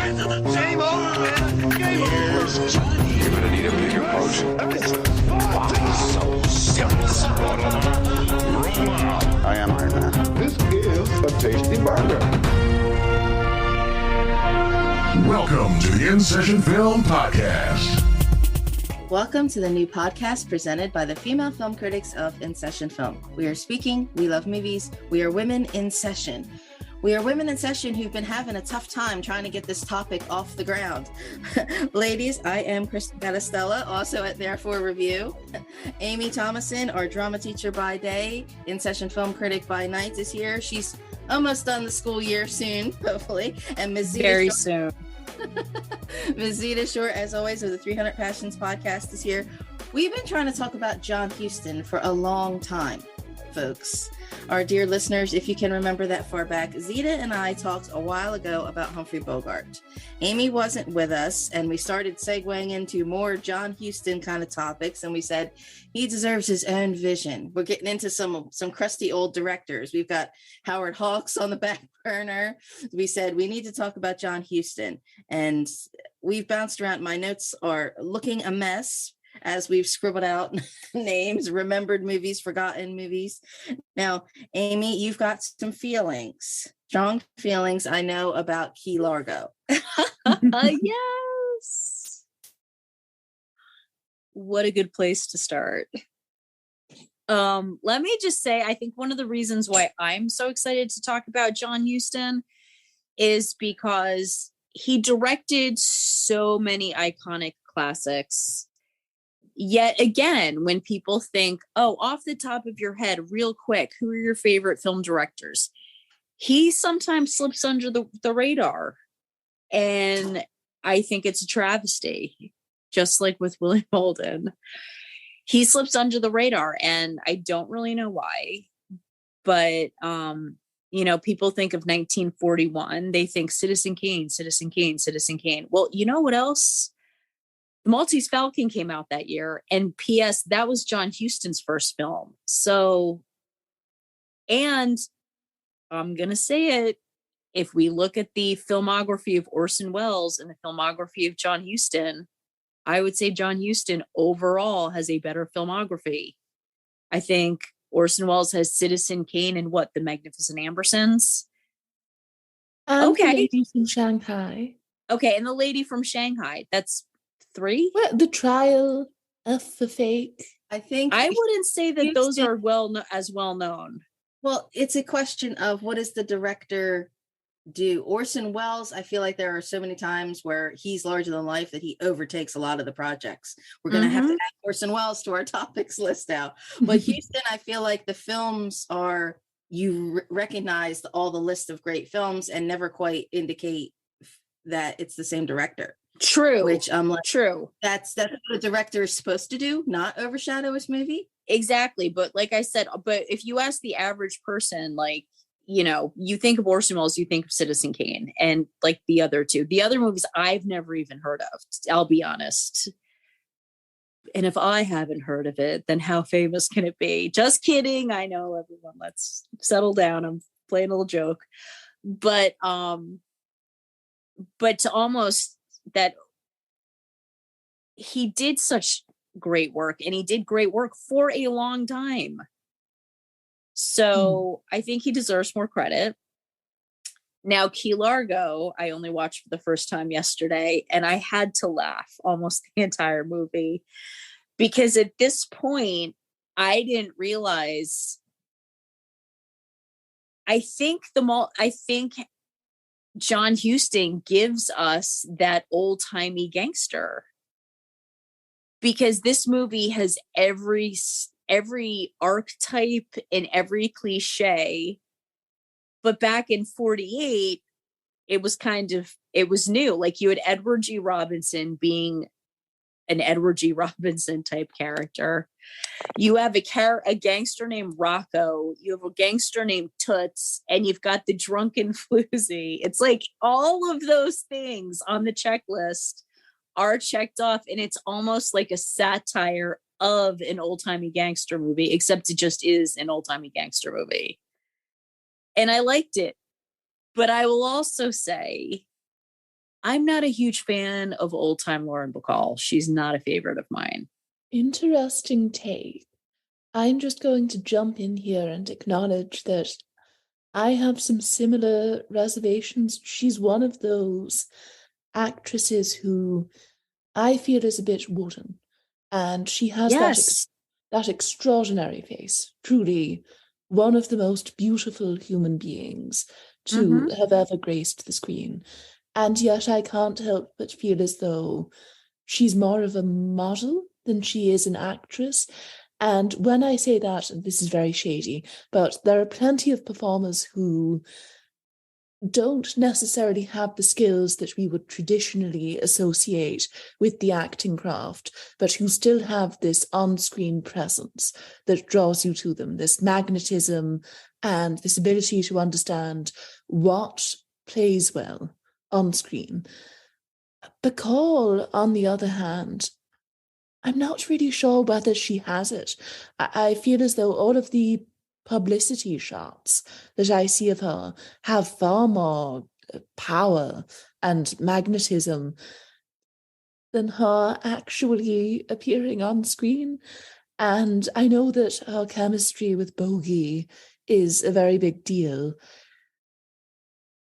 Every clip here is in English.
Game over, man. Game over. Johnny. You're gonna need a bigger potion. So serious. I am Iron Man. This is a tasty burger. Welcome to the InSession Film Podcast. Welcome to the new podcast presented by the female film critics of InSession Film. We are speaking, we love movies, we are women in session. We are women in session who've been having a tough time trying to get this topic off the ground. Ladies, I am Kristin Battestella, also at Therefore Review. Amy Thomasson, our drama teacher by day, InSession film critic by night, is here. She's almost done the school year soon, hopefully. And Ms. Zita very soon. Ms. Zita Short, as always, of the 300 Passions podcast is here. We've been trying to talk about John Huston for a long time, folks. Our dear listeners, if you can remember that far back, Zita and I talked a while ago about Humphrey Bogart. Amy wasn't with us, and we started segueing into more John Huston kind of topics, and we said he deserves his own vision. We're getting into some crusty old directors. We've got Howard Hawks on the back burner. We said we need to talk about John Huston, and we've bounced around. My notes are looking a mess as we've scribbled out names, remembered movies, forgotten movies. Now, Amy, you've got some feelings, strong feelings, I know, about Key Largo. Yes. What a good place to start. Let me just say, I think one of the reasons why I'm so excited to talk about John Huston is because he directed so many iconic classics. Yet again, when people think, oh, off the top of your head, real quick, who are your favorite film directors? He sometimes slips under the radar. And I think it's a travesty, just like with William Holden. He slips under the radar, and I don't really know why. But, people think of 1941. They think Citizen Kane, Citizen Kane, Citizen Kane. Well, you know what else? The Maltese Falcon came out that year, and P.S. that was John Huston's first film. So, and I'm going to say it, if we look at the filmography of Orson Welles and the filmography of John Huston, I would say John Huston overall has a better filmography. I think Orson Welles has Citizen Kane and The Magnificent Ambersons. Okay. The Lady from Shanghai. Okay, and The Lady from Shanghai. That's 3? Well, The Trial of the Fake. I think I wouldn't say that those are well known. Well, it's a question of what does the director do? Orson Welles, I feel like there are so many times where he's larger than life that he overtakes a lot of the projects. We're going to have to add Orson Welles to our topics list now. But Huston, I feel like the films are, you recognize all the list of great films and never quite indicate that it's the same director. True. Which I'm like, true. That's what a director is supposed to do, not overshadow his movie. Exactly. But like I said, if you ask the average person, like, you think of Orson Welles, you think of Citizen Kane, and like the other two. The other movies I've never even heard of, I'll be honest. And if I haven't heard of it, then how famous can it be? Just kidding. I know, everyone. Let's settle down. I'm playing a little joke. But to almost that he did such great work, and he did great work for a long time. So I think he deserves more credit. Now, Key Largo, I only watched for the first time yesterday, and I had to laugh almost the entire movie, because at this point, I didn't realize. I think John Huston gives us that old-timey gangster, because this movie has every archetype and every cliche. But back in 48, it was new. Like, you had Edward G. Robinson being an Edward G. Robinson type character. You have a gangster named Rocco. You have a gangster named Toots, and you've got the drunken floozy. It's like all of those things on the checklist are checked off, and it's almost like a satire of an old-timey gangster movie, except it just is an old-timey gangster movie. And I liked it. But I will also say I'm not a huge fan of old-time Lauren Bacall. She's not a favorite of mine. Interesting take. I'm just going to jump in here and acknowledge that I have some similar reservations. She's one of those actresses who I feel is a bit wooden, and she has that extraordinary face, truly one of the most beautiful human beings to have ever graced the screen. And yet I can't help but feel as though she's more of a model than she is an actress. And when I say that, and this is very shady, but there are plenty of performers who don't necessarily have the skills that we would traditionally associate with the acting craft, but who still have this on-screen presence that draws you to them, this magnetism and this ability to understand what plays well on screen. Bacall, on the other hand, I'm not really sure whether she has it. I feel as though all of the publicity shots that I see of her have far more power and magnetism than her actually appearing on screen. And I know that her chemistry with Bogey is a very big deal.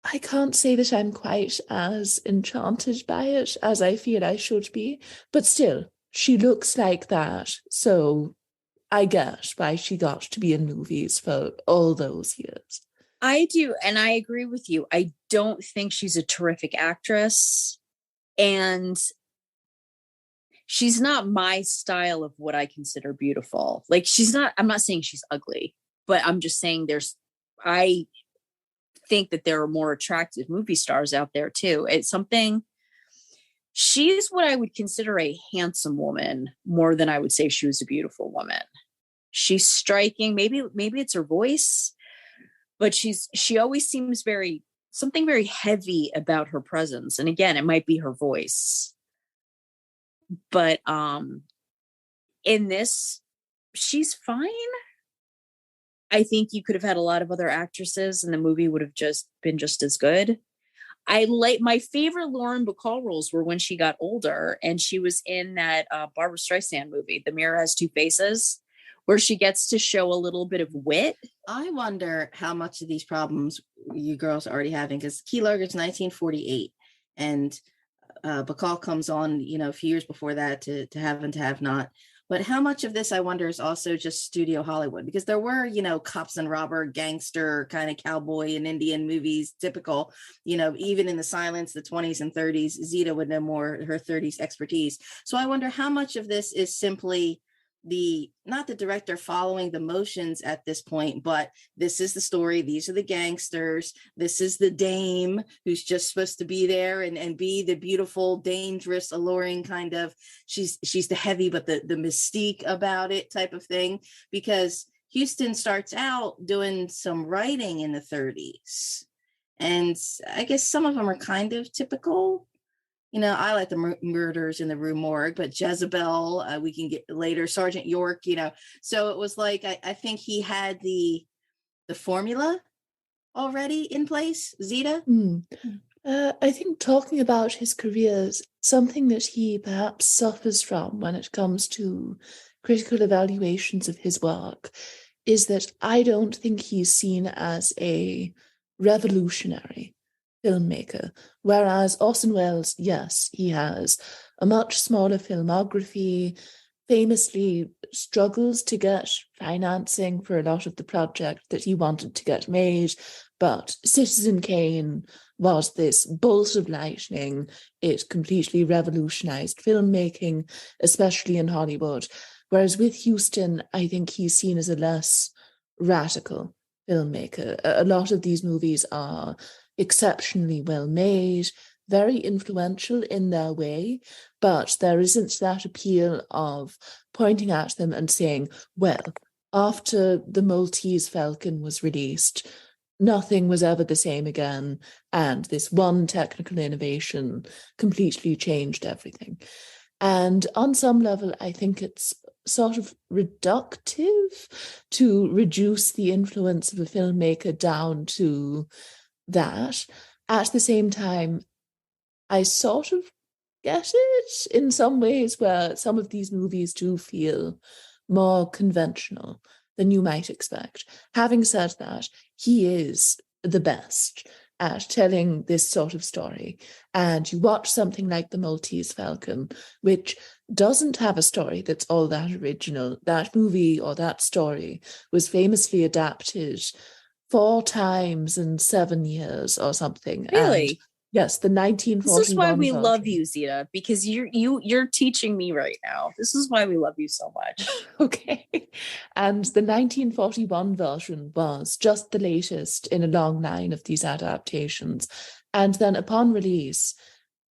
I can't say that I'm quite as enchanted by it as I feel I should be, but still, she looks like that, so I get why she got to be in movies for all those years. I do, and I agree with you. I don't think she's a terrific actress, and she's not my style of what I consider beautiful. Like, I'm not saying she's ugly, but I'm just saying I think that there are more attractive movie stars out there too. She's what I would consider a handsome woman more than I would say she was a beautiful woman. She's striking. Maybe it's her voice, but she always seems something very heavy about her presence. And again, it might be her voice. But in this, she's fine. I think you could have had a lot of other actresses and the movie would have just been just as good. My favorite Lauren Bacall roles were when she got older, and she was in that Barbra Streisand movie, The Mirror Has Two Faces, where she gets to show a little bit of wit. I wonder how much of these problems you girls are already having, because Key Largo's 1948 and Bacall comes on, a few years before that to Have and to Have Not. But how much of this, I wonder, is also just studio Hollywood? Because there were, cops and robber, gangster, kind of cowboy and Indian movies, typical, even in the silence, the 20s and 30s, Zita would know more, her 30s expertise. So I wonder how much of this is simply not the director following the motions at this point, but this is the story. These are the gangsters. This is the dame who's just supposed to be there and be the beautiful, dangerous, alluring kind of, she's the heavy, but the mystique about it type of thing. Because Huston starts out doing some writing in the 30s. And I guess some of them are kind of typical. I like the Murders in the Rue Morgue, but Jezebel, we can get later, Sergeant York, So it was like, I think he had the formula already in place, Zita. I think talking about his career is something that he perhaps suffers from when it comes to critical evaluations of his work is that I don't think he's seen as a revolutionary filmmaker, whereas Orson Welles, yes, he has a much smaller filmography, famously struggles to get financing for a lot of the project that he wanted to get made, but Citizen Kane was this bolt of lightning. It completely revolutionized filmmaking, especially in Hollywood, whereas with Huston, I think he's seen as a less radical filmmaker. A lot of these movies are exceptionally well made, very influential in their way, but there isn't that appeal of pointing at them and saying, well, after The Maltese Falcon was released, nothing was ever the same again, and this one technical innovation completely changed everything. And on some level, I think it's sort of reductive to reduce the influence of a filmmaker down to that. At the same time, I sort of get it in some ways, where some of these movies do feel more conventional than you might expect. Having said that, he is the best at telling this sort of story. And you watch something like The Maltese Falcon, which doesn't have a story that's all that original. That movie or that story was famously adapted 4 times in 7 years or something. Really? And yes, the 1941 This is why we version. love you, Zita, because you're teaching me right now. This is why we love you so much. Okay. And the 1941 version was just the latest in a long line of these adaptations. And then upon release,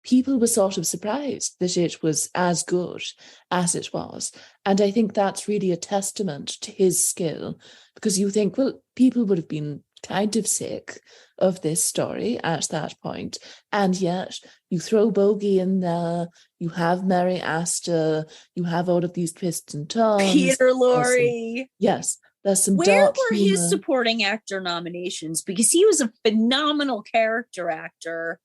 people were sort of surprised that it was as good as it was. And I think that's really a testament to his skill, because you think, well, people would have been kind of sick of this story at that point. And yet you throw Bogey in there, you have Mary Astor, you have all of these twists and turns. Peter Lorre. Yes, there's some Where dark were humor. his supporting actor nominations? Because he was a phenomenal character actor.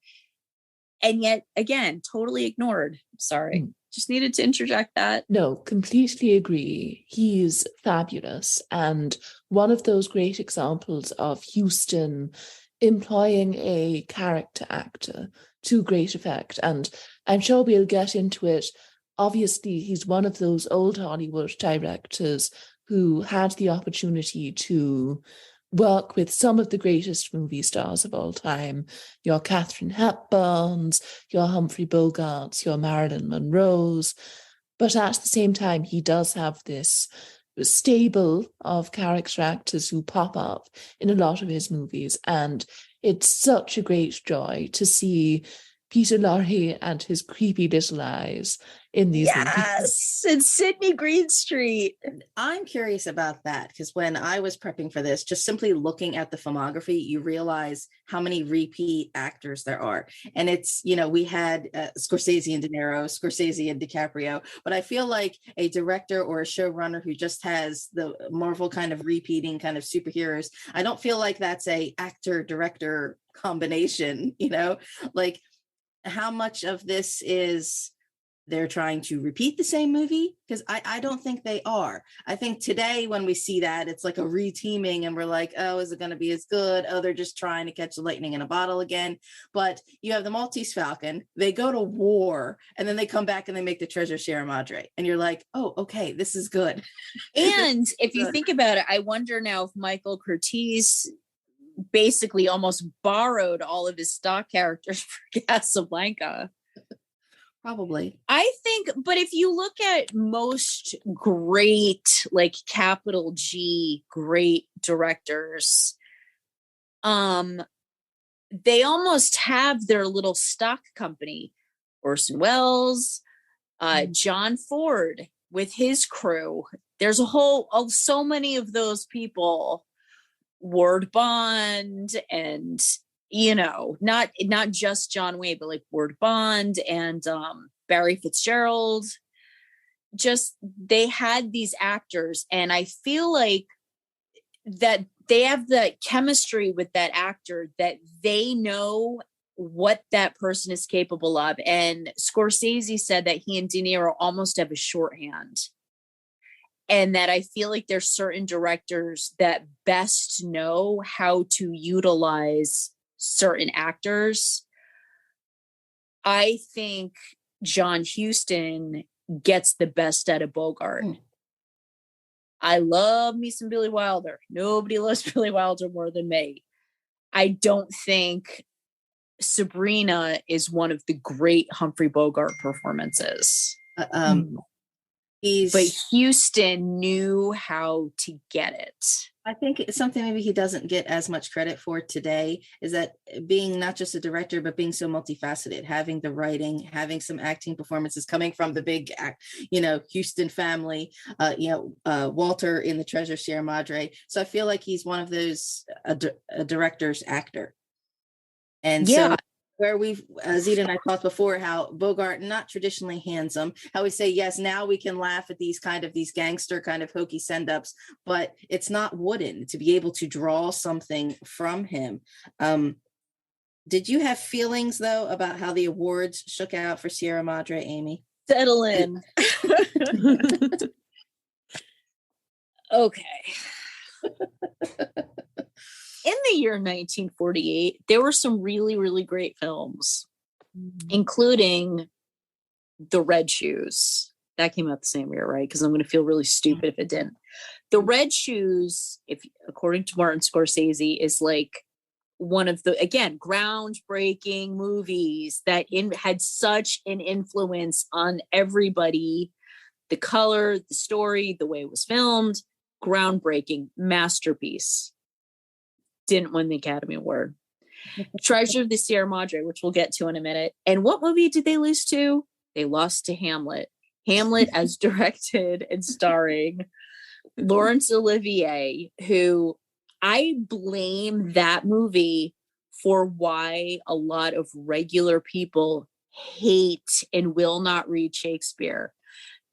And yet, again, totally ignored. Sorry. Just needed to interject that. No, completely agree. He's fabulous. And one of those great examples of Huston employing a character actor to great effect. And I'm sure we'll get into it. Obviously, he's one of those old Hollywood directors who had the opportunity to work with some of the greatest movie stars of all time, your Katharine Hepburns, your Humphrey Bogarts, your Marilyn Monroes. But at the same time, he does have this stable of character actors who pop up in a lot of his movies. And it's such a great joy to see Peter Lorre and his creepy little eyes in these movies. Yes, and Sydney Greenstreet. I'm curious about that, because when I was prepping for this, just simply looking at the filmography, you realize how many repeat actors there are. And it's, we had Scorsese and De Niro, Scorsese and DiCaprio, but I feel like a director or a showrunner who just has the Marvel kind of repeating kind of superheroes, I don't feel like that's a actor-director combination, like how much of this is they're trying to repeat the same movie? Because I don't think they are. I think today when we see that, it's like a reteaming and we're like, oh, is it going to be as good? Oh, they're just trying to catch the lightning in a bottle again. But you have the Maltese Falcon, they go to war, and then they come back and they make the Treasure Sierra Madre. And you're like, oh, okay, this is good. And if you think about it, I wonder now if Michael Curtiz basically almost borrowed all of his stock characters for Casablanca. Probably. I think, but if you look at most great, like capital G, great directors, they almost have their little stock company. Orson Welles, John Ford with his crew. There's so many of those people. Ward Bond and not just John Wayne, but like Ward Bond and Barry Fitzgerald. Just they had these actors, and I feel like that they have the chemistry with that actor, that they know what that person is capable of. And Scorsese said that he and De Niro almost have a shorthand. And that I feel like there's certain directors that best know how to utilize certain actors. I think John Huston gets the best out of Bogart. I love me some Billy Wilder. Nobody loves Billy Wilder more than me. I don't think Sabrina is one of the great Humphrey Bogart performances. But Huston knew how to get it. I think it's something maybe he doesn't get as much credit for today, is that being not just a director, but being so multifaceted, having the writing, having some acting performances, coming from the big, Huston family, Walter in the Treasure Sierra Madre. So I feel like he's one of those, a director's actor. And so where we've, Zita and I talked before, how Bogart, not traditionally handsome, how we say, yes, now we can laugh at these gangster kind of hokey send-ups, but it's not wooden to be able to draw something from him. Did you have feelings though about how the awards shook out for Sierra Madre, Amy? Settle in. Okay. In the year 1948, there were some really, really great films, including The Red Shoes. That came out the same year, right? Because I'm going to feel really stupid if it didn't. The Red Shoes, if according to Martin Scorsese, is like one of the, again, groundbreaking movies that had such an influence on everybody. The color, the story, the way it was filmed, groundbreaking, masterpiece. Didn't win the Academy Award. Treasure of the Sierra Madre, which we'll get to in a minute. And what movie did they lose to? They lost to Hamlet. Hamlet as directed and starring Laurence Olivier, who I blame that movie for why a lot of regular people hate and will not read Shakespeare.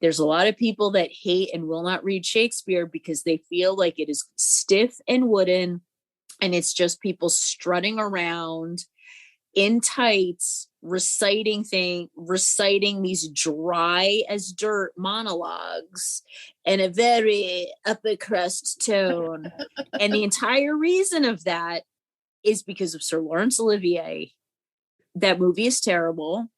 There's a lot of people that hate and will not read Shakespeare because they feel like it is stiff and wooden, and it's just people strutting around in tights, reciting these dry as dirt monologues in a very upper crust tone. And the entire reason of that is because of Sir Laurence Olivier. That movie is terrible.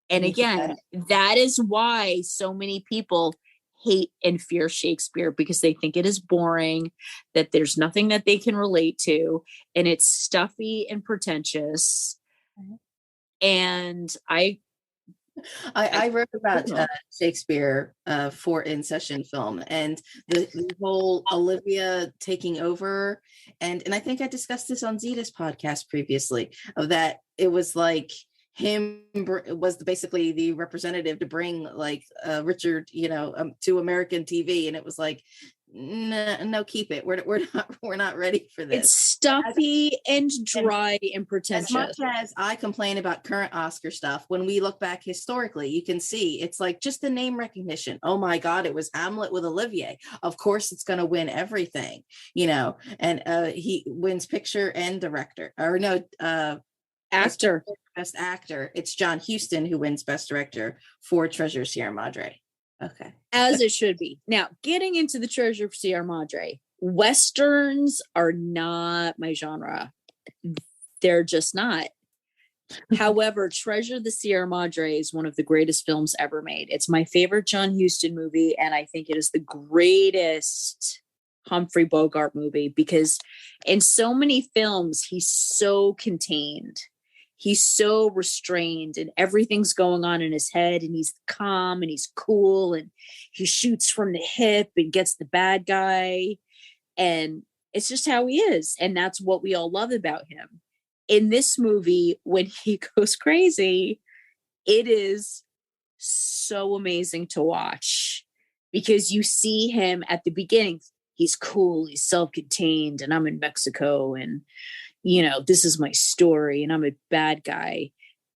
And again, that is why so many people hate and fear Shakespeare, because they think it is boring, that there's nothing that they can relate to, and it's stuffy and pretentious. And I wrote about Shakespeare for InSession film, and the whole Olivia taking over, and I think I discussed this on Zita's podcast previously, of that it was like him was basically the representative to bring like Richard, to American TV, and it was like, no, keep it. We're not ready for this. It's stuffy and dry and pretentious. As much as I complain about current Oscar stuff, when we look back historically, you can see it's like just the name recognition. Oh my God, it was Hamlet with Olivier. Of course, it's going to win everything, and he wins picture and director, or no, actor. Best actor. It's John Huston who wins best director for Treasure of Sierra Madre. Okay. As it should be. Now, getting into the Treasure of Sierra Madre, Westerns are not my genre. They're just not. However, Treasure of the Sierra Madre is one of the greatest films ever made. It's my favorite John Huston movie, and I think it is the greatest Humphrey Bogart movie, because in so many films, he's so contained. He's so restrained, and everything's going on in his head, and he's calm and he's cool, and he shoots from the hip and gets the bad guy. And it's just how he is. And that's what we all love about him. In this movie, when he goes crazy, it is so amazing to watch, because you see him at the beginning. He's cool, he's self-contained, and I'm in Mexico, and this is my story, and I'm a bad guy.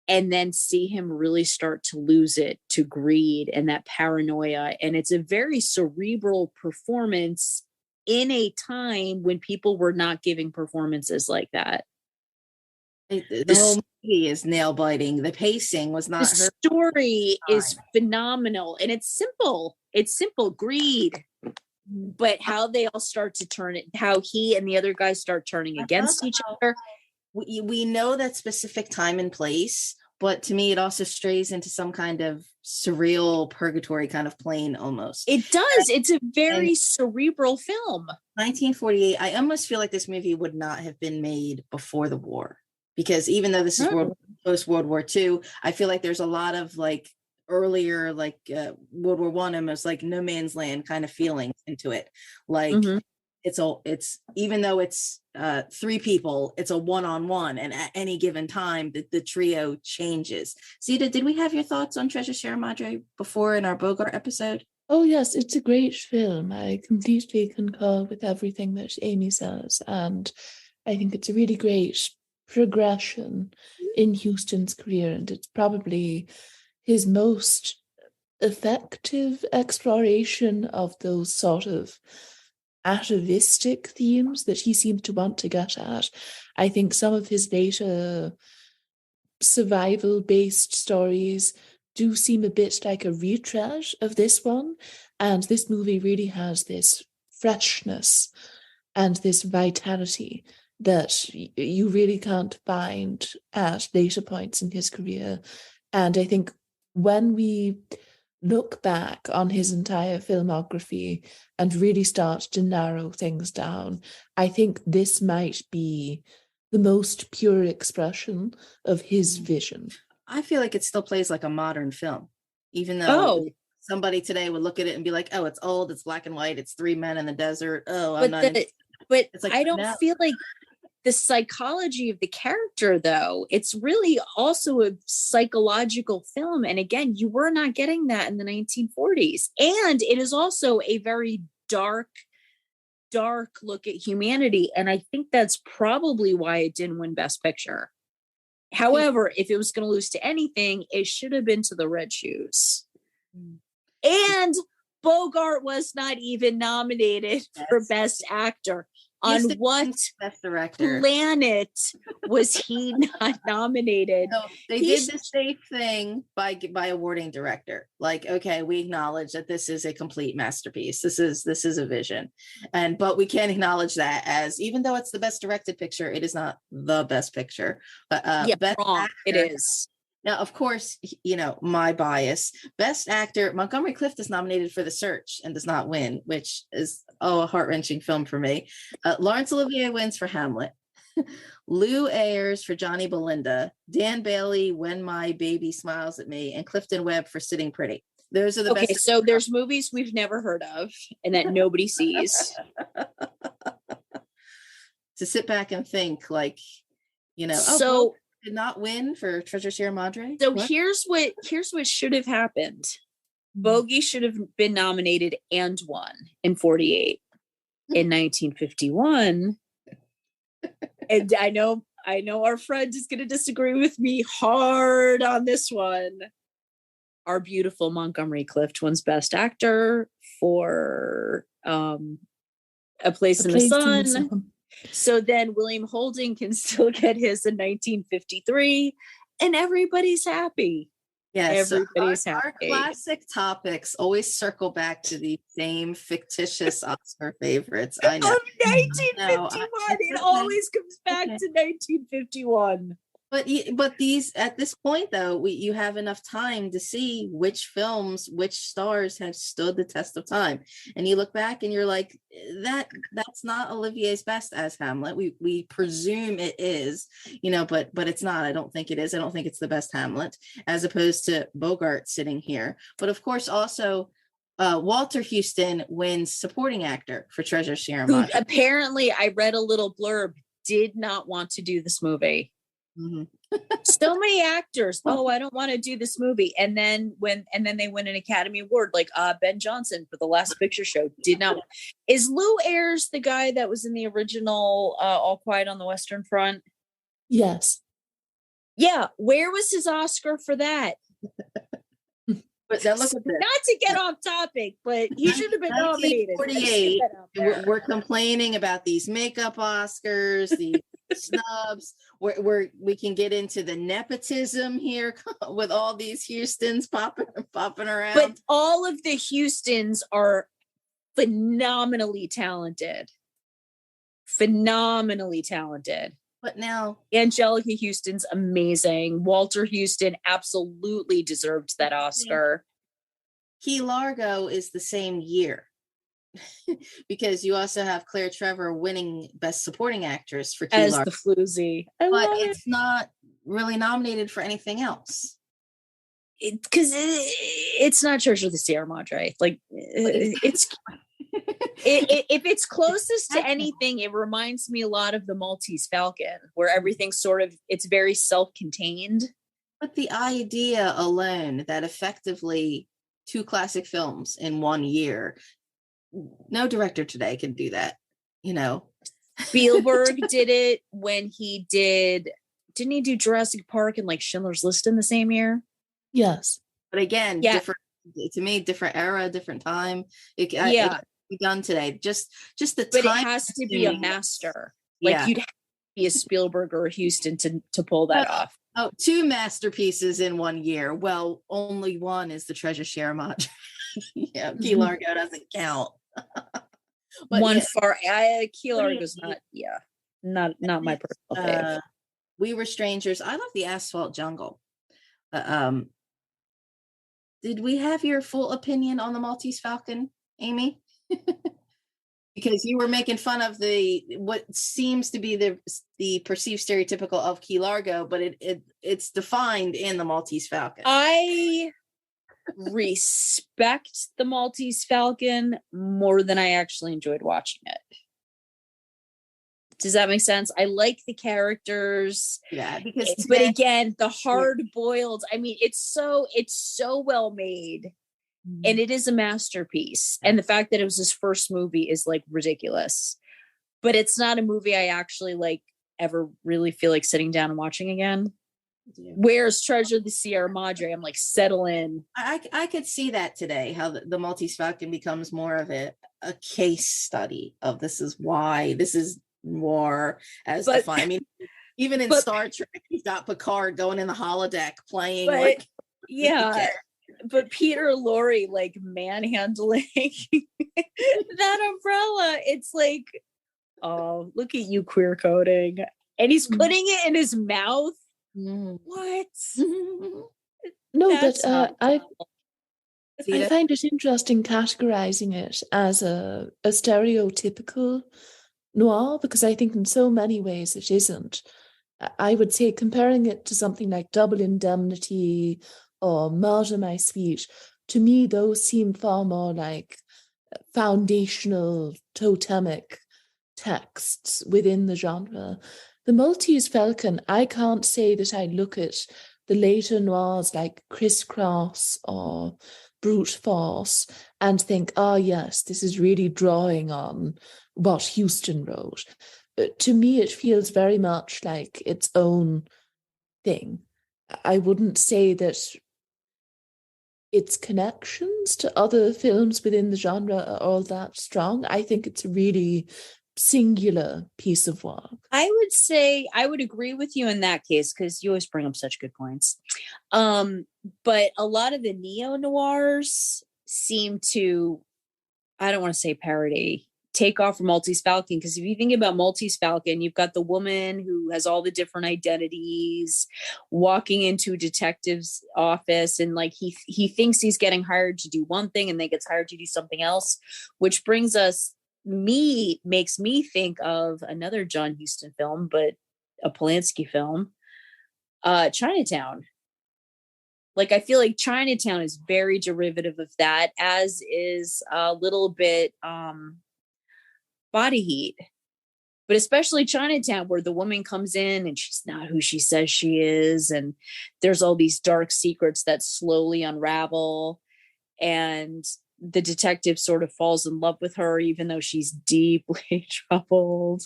And then see him really start to lose it to greed and that paranoia. And it's a very cerebral performance in a time when people were not giving performances like that. The whole movie is nail biting. The pacing was not. The story is phenomenal, and it's simple. It's simple greed. But how they all start to turn it, how he and the other guys start turning against each other. We know that specific time and place, but to me, it also strays into some kind of surreal purgatory kind of plane almost. It does. It's a very cerebral film. 1948, I almost feel like this movie would not have been made before the war, because even though this is post World War II, I feel like there's a lot of like earlier, like World War I, almost like no man's land kind of feelings into it. Like it's even though it's three people, it's a one-on-one, and at any given time the trio changes. Zita, did we have your thoughts on Treasure Sierra Madre before in our Bogart episode? Oh yes, it's a great film. I completely concur with everything that Amy says, and I think it's a really great progression in Huston's career, and it's probably his most effective exploration of those sort of atavistic themes that he seems to want to get at. I think some of his later survival-based stories do seem a bit like a retread of this one. And this movie really has this freshness and this vitality that you really can't find at later points in his career. And I think when we look back on his entire filmography and really start to narrow things down, I think this might be the most pure expression of his vision. I feel like it still plays like a modern film, even though somebody today would look at it and be like, oh, it's old, it's black and white, it's three men in the desert. Oh, I'm not. But like, I don't feel like the psychology of the character, though. It's really also a psychological film. And again, you were not getting that in the 1940s. And it is also a very dark look at humanity. And I think that's probably why it didn't win Best Picture. However, if it was going to lose to anything, it should have been to The Red Shoes. And Bogart was not even nominated for Best Actor. On what Best Director planet was he not nominated? So they did the safe thing by awarding director. Like, okay, we acknowledge that this is a complete masterpiece. This is a vision, but we can't acknowledge that as, even though it's the best directed picture, it is not the best picture. But best wrong. actor, it is. Now, of course, my bias. Best Actor, Montgomery Clift is nominated for The Search and does not win, which is a heart-wrenching film for me. Laurence Olivier wins for Hamlet. Lou Ayres for Johnny Belinda. Dan Bailey, When My Baby Smiles at Me, and Clifton Webb for Sitting Pretty. Those are the best. Okay, so there's movies we've never heard of and that nobody sees. To sit back and think, like, so did not win for Treasure Sierra Madre. So here's what should have happened. Bogey should have been nominated and won in 48. In 1951, and I know our friend is going to disagree with me hard on this one. Our beautiful Montgomery Clift wins Best Actor for A Place in the Sun. So then William Holding can still get his in 1953, and everybody's happy. Yes, everybody's happy. Our classic topics always circle back to the same fictitious Oscar favorites. I know. Of 1951, it always comes back to 1951. But these, at this point, though, you have enough time to see which films, which stars have stood the test of time, and you look back and you're like, that's not Olivier's best as Hamlet. We presume it is, but it's not. I don't think it is. I don't think it's the best Hamlet, as opposed to Bogart sitting here. But of course, also Walter Huston wins supporting actor for Treasure Sierra Madre. Who apparently, I read a little blurb, did not want to do this movie. Mm-hmm. So many actors. Oh, I don't want to do this movie. And then they win an Academy Award, like Ben Johnson for The Last Picture Show. Did not. Is Lou Ayres the guy that was in the original All Quiet on the Western Front? Yes. Yeah. Where was his Oscar for that? But now look at this. Not to get off topic, but he should have been nominated. 1948. We're complaining about these makeup Oscars, these snubs, where we can get into the nepotism here with all these Hustons popping around. But all of the Hustons are phenomenally talented. But now Angelica Houston's amazing. Walter Huston absolutely deserved that Oscar. Key Largo is the same year. Because you also have Claire Trevor winning Best Supporting Actress for Key Largo. The floozy. But it's not really nominated for anything else. Because it's not Treasure of the Sierra Madre. Like, it's... if it's closest to anything, it reminds me a lot of The Maltese Falcon, where everything's it's very self-contained. But the idea alone that effectively two classic films in 1 year, no director today can do that, Spielberg did it when he didn't he do Jurassic Park and like Schindler's List in the same year? Yes. But again, different, to me, different era, different time. It can be done today. Just the but time. It has to be a master. Like you'd have to be a Spielberg or a Huston to pull that off. Oh, two masterpieces in 1 year. Well, only one is the Treasure Share Madre. Yeah, Key Largo doesn't count. But One yeah, far Key Largo's not my personal fave. We Were Strangers. I love the Asphalt Jungle. Did we have your full opinion on the Maltese Falcon, Amy? Because you were making fun of what seems to be the perceived stereotypical of Key Largo, but it's defined in the Maltese Falcon. I respect the Maltese Falcon more than I actually enjoyed watching it. Does that make sense? I like the characters. Yeah, because but again, the hard boiled, I mean, it's so well made. And it is a masterpiece. And the fact that it was his first movie is like ridiculous. But it's not a movie I actually like ever really feel like sitting down and watching again. Yeah. Where's Treasure of the Sierra Madre? I'm like, settle in. I could see that today, how the Maltese Falcon becomes more of a case study of this is why, this is more as defined. I mean, even in Star Trek, you've got Picard going in the holodeck playing like yeah. But Peter Lorre like manhandling that umbrella. It's like, oh, look at you queer coding. And he's putting it in his mouth. What? No, but I find it interesting categorizing it as a stereotypical noir, because I think in so many ways it isn't. I would say comparing it to something like Double Indemnity or Murder, My Sweet, to me those seem far more like foundational totemic texts within the genre. The Maltese Falcon, I can't say that I look at the later noirs like Crisscross or Brute Force and think, oh yes, this is really drawing on what Huston wrote. To me, it feels very much like its own thing. I wouldn't say that its connections to other films within the genre are all that strong. I think it's a really singular piece of work. I would say I would agree with you in that case, because you always bring up such good points. But a lot of the neo-noirs seem to, I don't want to say parody, take off from Maltese Falcon, because if you think about Maltese Falcon, you've got the woman who has all the different identities walking into a detective's office, and like he thinks he's getting hired to do one thing and then gets hired to do something else, which brings us makes me think of another John Huston film, but a Polanski film, Chinatown. Like, I feel like Chinatown is very derivative of that, as is a little bit Body Heat, but especially Chinatown, where the woman comes in and she's not who she says she is, and there's all these dark secrets that slowly unravel, and the detective sort of falls in love with her, even though she's deeply troubled.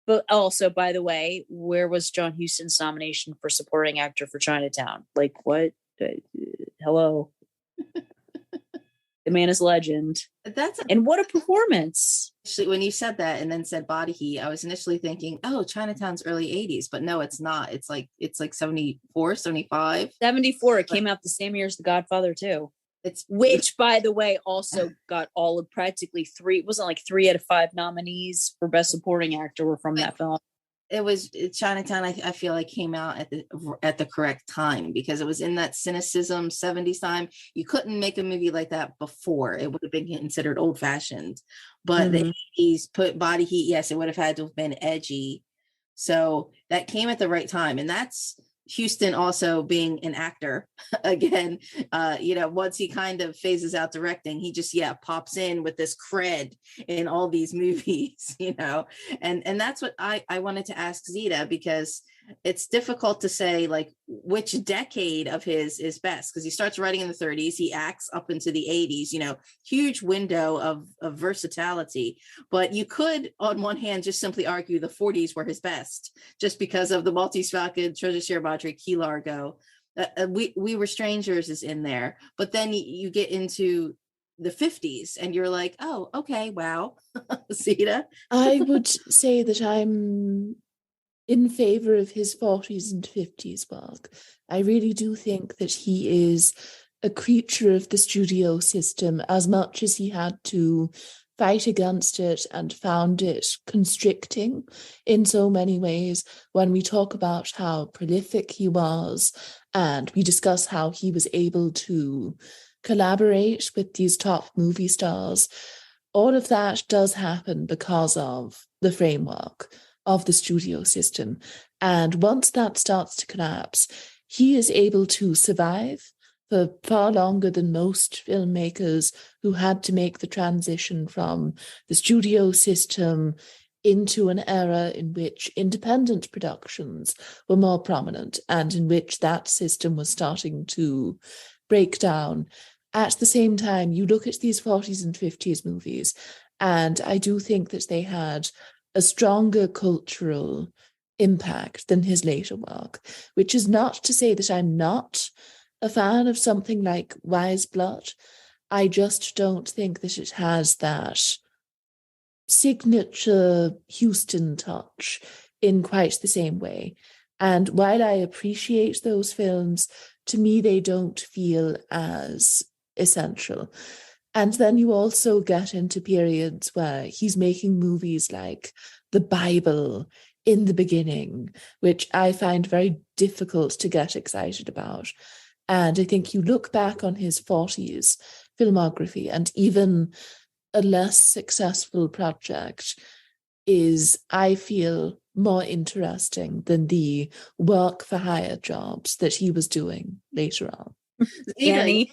But also, by the way, where was John Huston's nomination for supporting actor for Chinatown? Like, what? Hello. The man is legend. And what a performance. Actually, when you said that and then said Body Heat, I was initially thinking, oh, Chinatown's early 80s, but no, it's not. It's like 74, 75. 74. It came out the same year as The Godfather 2. Which, by the way, also got all of practically three out of 5 nominees for Best Supporting Actor were from that film. It was Chinatown. I feel like came out at the correct time, because it was in that cynicism 70s time. You couldn't make a movie like that before. It would have been considered old fashioned. But the 80s put Body Heat. Yes, it would have had to have been edgy. So that came at the right time, and that's Huston also being an actor again. Once he kind of phases out directing, he just pops in with this cred in all these movies, and that's what I wanted to ask Zita, because it's difficult to say like which decade of his is best, because he starts writing in the 30s, he acts up into the 80s, huge window of versatility. But you could on one hand just simply argue the 40s were his best, just because of the Maltese Falcon, Treasure Share Madre, Key Largo. We Were Strangers is in there, but then you get into the 50s and you're like, oh, okay, wow. Zita? I would say that I'm in favor of his 40s and 50s work. I really do think that he is a creature of the studio system as much as he had to fight against it and found it constricting in so many ways. When we talk about how prolific he was and we discuss how he was able to collaborate with these top movie stars, all of that does happen because of the framework of the studio system. And once that starts to collapse, he is able to survive for far longer than most filmmakers who had to make the transition from the studio system into an era in which independent productions were more prominent and in which that system was starting to break down. At the same time, you look at these 40s and 50s movies, and I do think that they had a stronger cultural impact than his later work, which is not to say that I'm not a fan of something like Wise Blood. I just don't think that it has that signature Huston touch in quite the same way. And while I appreciate those films, to me, they don't feel as essential. And then you also get into periods where he's making movies like The Bible in the beginning, which I find very difficult to get excited about. And I think you look back on his 40s filmography, and even a less successful project is, I feel, more interesting than the work for hire jobs that he was doing later on. Annie.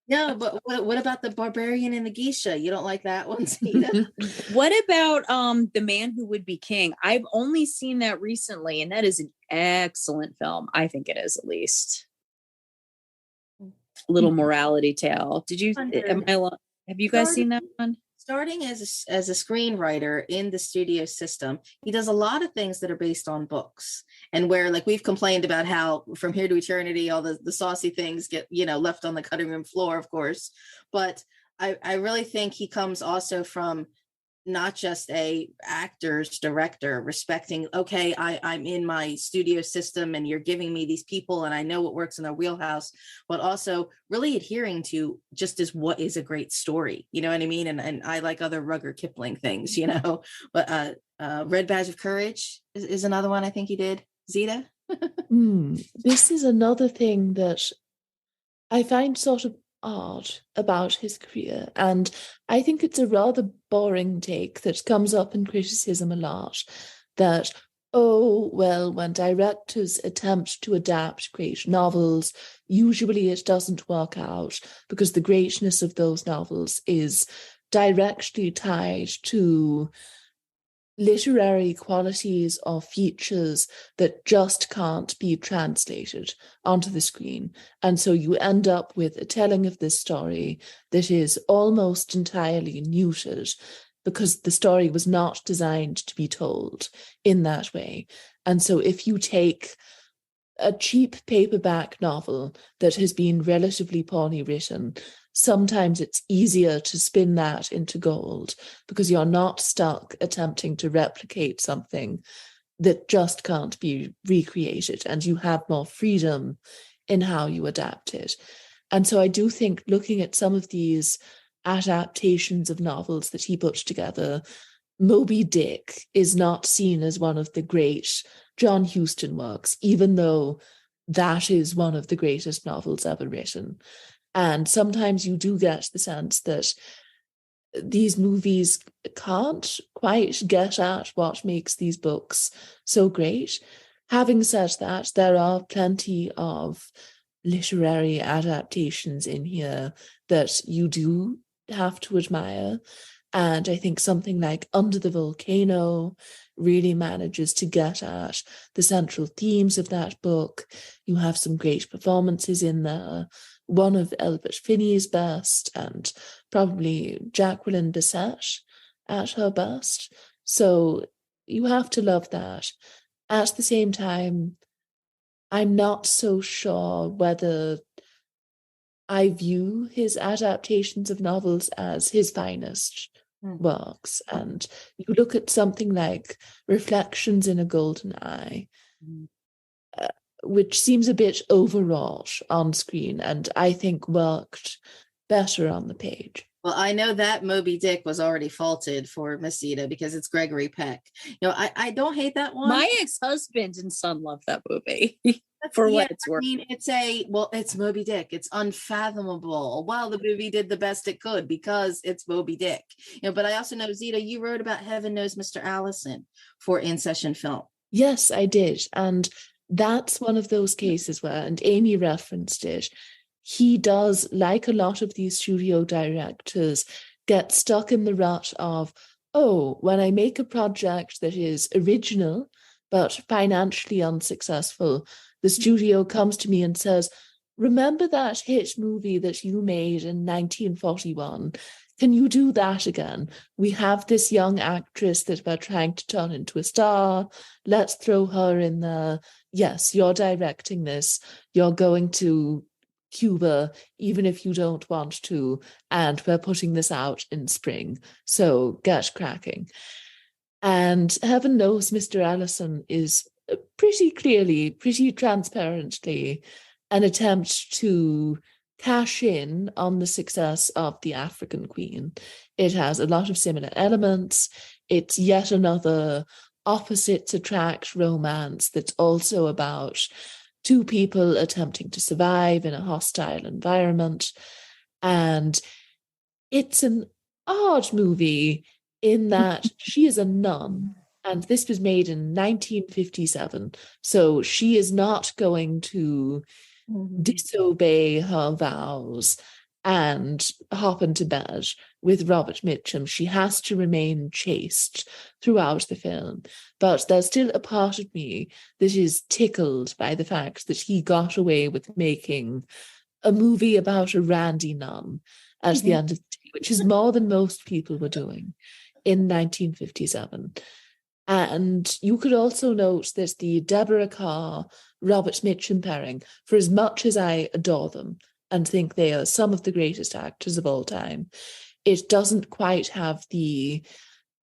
No, but what about The Barbarian and the Geisha? You don't like that one, Zita? What about The Man Who Would Be King? I've only seen that recently, and that is an excellent film. I think it is, at least. Little morality tale. Did you? Have you guys seen that one? Starting as a screenwriter in the studio system, he does a lot of things that are based on books, and where, like, we've complained about how From Here to Eternity, all the saucy things get, left on the cutting room floor, of course. But I really think he comes also from not just a actor's director respecting, okay, I'm in my studio system and you're giving me these people and I know what works in their wheelhouse, but also really adhering to just as what is a great story, you know what I mean? And I like other Rudyard Kipling things, but Red Badge of Courage is another one I think he did. Zita? This is another thing that I find sort of odd about his career, and I think it's a rather boring take that comes up in criticism a lot, that, oh, well, when directors attempt to adapt great novels, usually it doesn't work out because the greatness of those novels is directly tied to literary qualities or features that just can't be translated onto the screen. And so you end up with a telling of this story that is almost entirely neutered because the story was not designed to be told in that way. And so if you take a cheap paperback novel that has been relatively poorly written, sometimes it's easier to spin that into gold because you're not stuck attempting to replicate something that just can't be recreated, and you have more freedom in how you adapt it. And so I do think looking at some of these adaptations of novels that he put together, Moby Dick is not seen as one of the great John Huston works, even though that is one of the greatest novels ever written. And sometimes you do get the sense that these movies can't quite get at what makes these books so great. Having said that, there are plenty of literary adaptations in here that you do have to admire. And I think something like Under the Volcano really manages to get at the central themes of that book. You have some great performances in there. One of Elbert Finney's best, and probably Jacqueline Bisset at her best. So you have to love that. At the same time, I'm not so sure whether I view his adaptations of novels as his finest works. And you look at something like Reflections in a Golden Eye, which seems a bit overwrought on screen, and I think worked better on the page. Well, I know that Moby Dick was already faulted for Miss Zita because it's Gregory Peck. I don't hate that one. My ex-husband and son love that movie. For what it's worth. I mean, it's Moby Dick. It's unfathomable. Well, the movie did the best it could because it's Moby Dick. But I also know, Zita, you wrote about Heaven Knows Mr. Allison for InSession Film. Yes, I did. And that's one of those cases where, and Amy referenced it, he does, like a lot of these studio directors, get stuck in the rut of, oh, when I make a project that is original but financially unsuccessful, the studio comes to me and says, remember that hit movie that you made in 1941? Can you do that again? We have this young actress that we're trying to turn into a star. Let's throw her in there. Yes, you're directing this. You're going to Cuba, even if you don't want to, and we're putting this out in spring. So get cracking. And Heaven Knows Mr. Allison is pretty clearly, pretty transparently an attempt to cash in on the success of The African Queen. It has a lot of similar elements. It's yet another opposites attract romance that's also about two people attempting to survive in a hostile environment. And it's an odd movie in that she is a nun, and this was made in 1957. So she is not going to disobey her vows and hop into bed with Robert Mitchum. She has to remain chaste throughout the film. But there's still a part of me that is tickled by the fact that he got away with making a movie about a randy nun at the end of the day, which is more than most people were doing in 1957. And you could also note that the Deborah Carr, Robert Mitchum pairing, for as much as I adore them and think they are some of the greatest actors of all time, it doesn't quite have the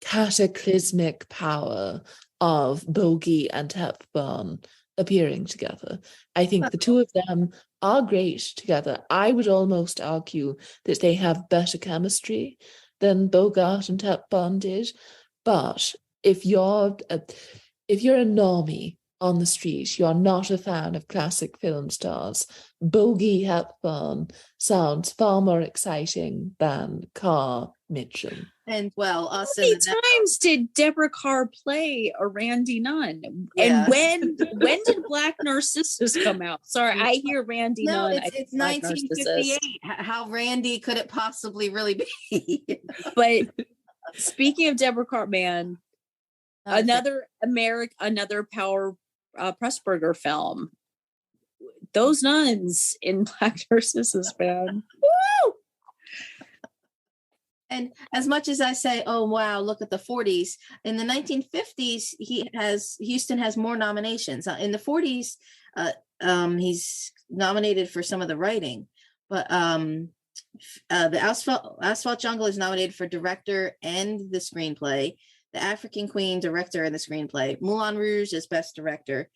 cataclysmic power of Bogey and Hepburn appearing together. I think the two of them are great together. I would almost argue that they have better chemistry than Bogart and Hepburn did. But if you're a normie on the street, you're not a fan of classic film stars, Bogey Hepburn sounds far more exciting than Carr Mitchum. And well, how many times did Deborah Carr play a randy nun? Yeah. And when did Black Narcissus come out? Sorry, I hear randy nun. It's 1958. How randy could it possibly really be? But speaking of Deborah Carr, man, another Power Pressburger film. Those nuns in Black Narcissus, man. Woo! And as much as I say, oh wow, look at the 40s, in the 1950s, Huston has more nominations. In the 40s, he's nominated for some of the writing, but the Asphalt Jungle is nominated for director and the screenplay. The African Queen, director and the screenplay. Moulin Rouge is best director.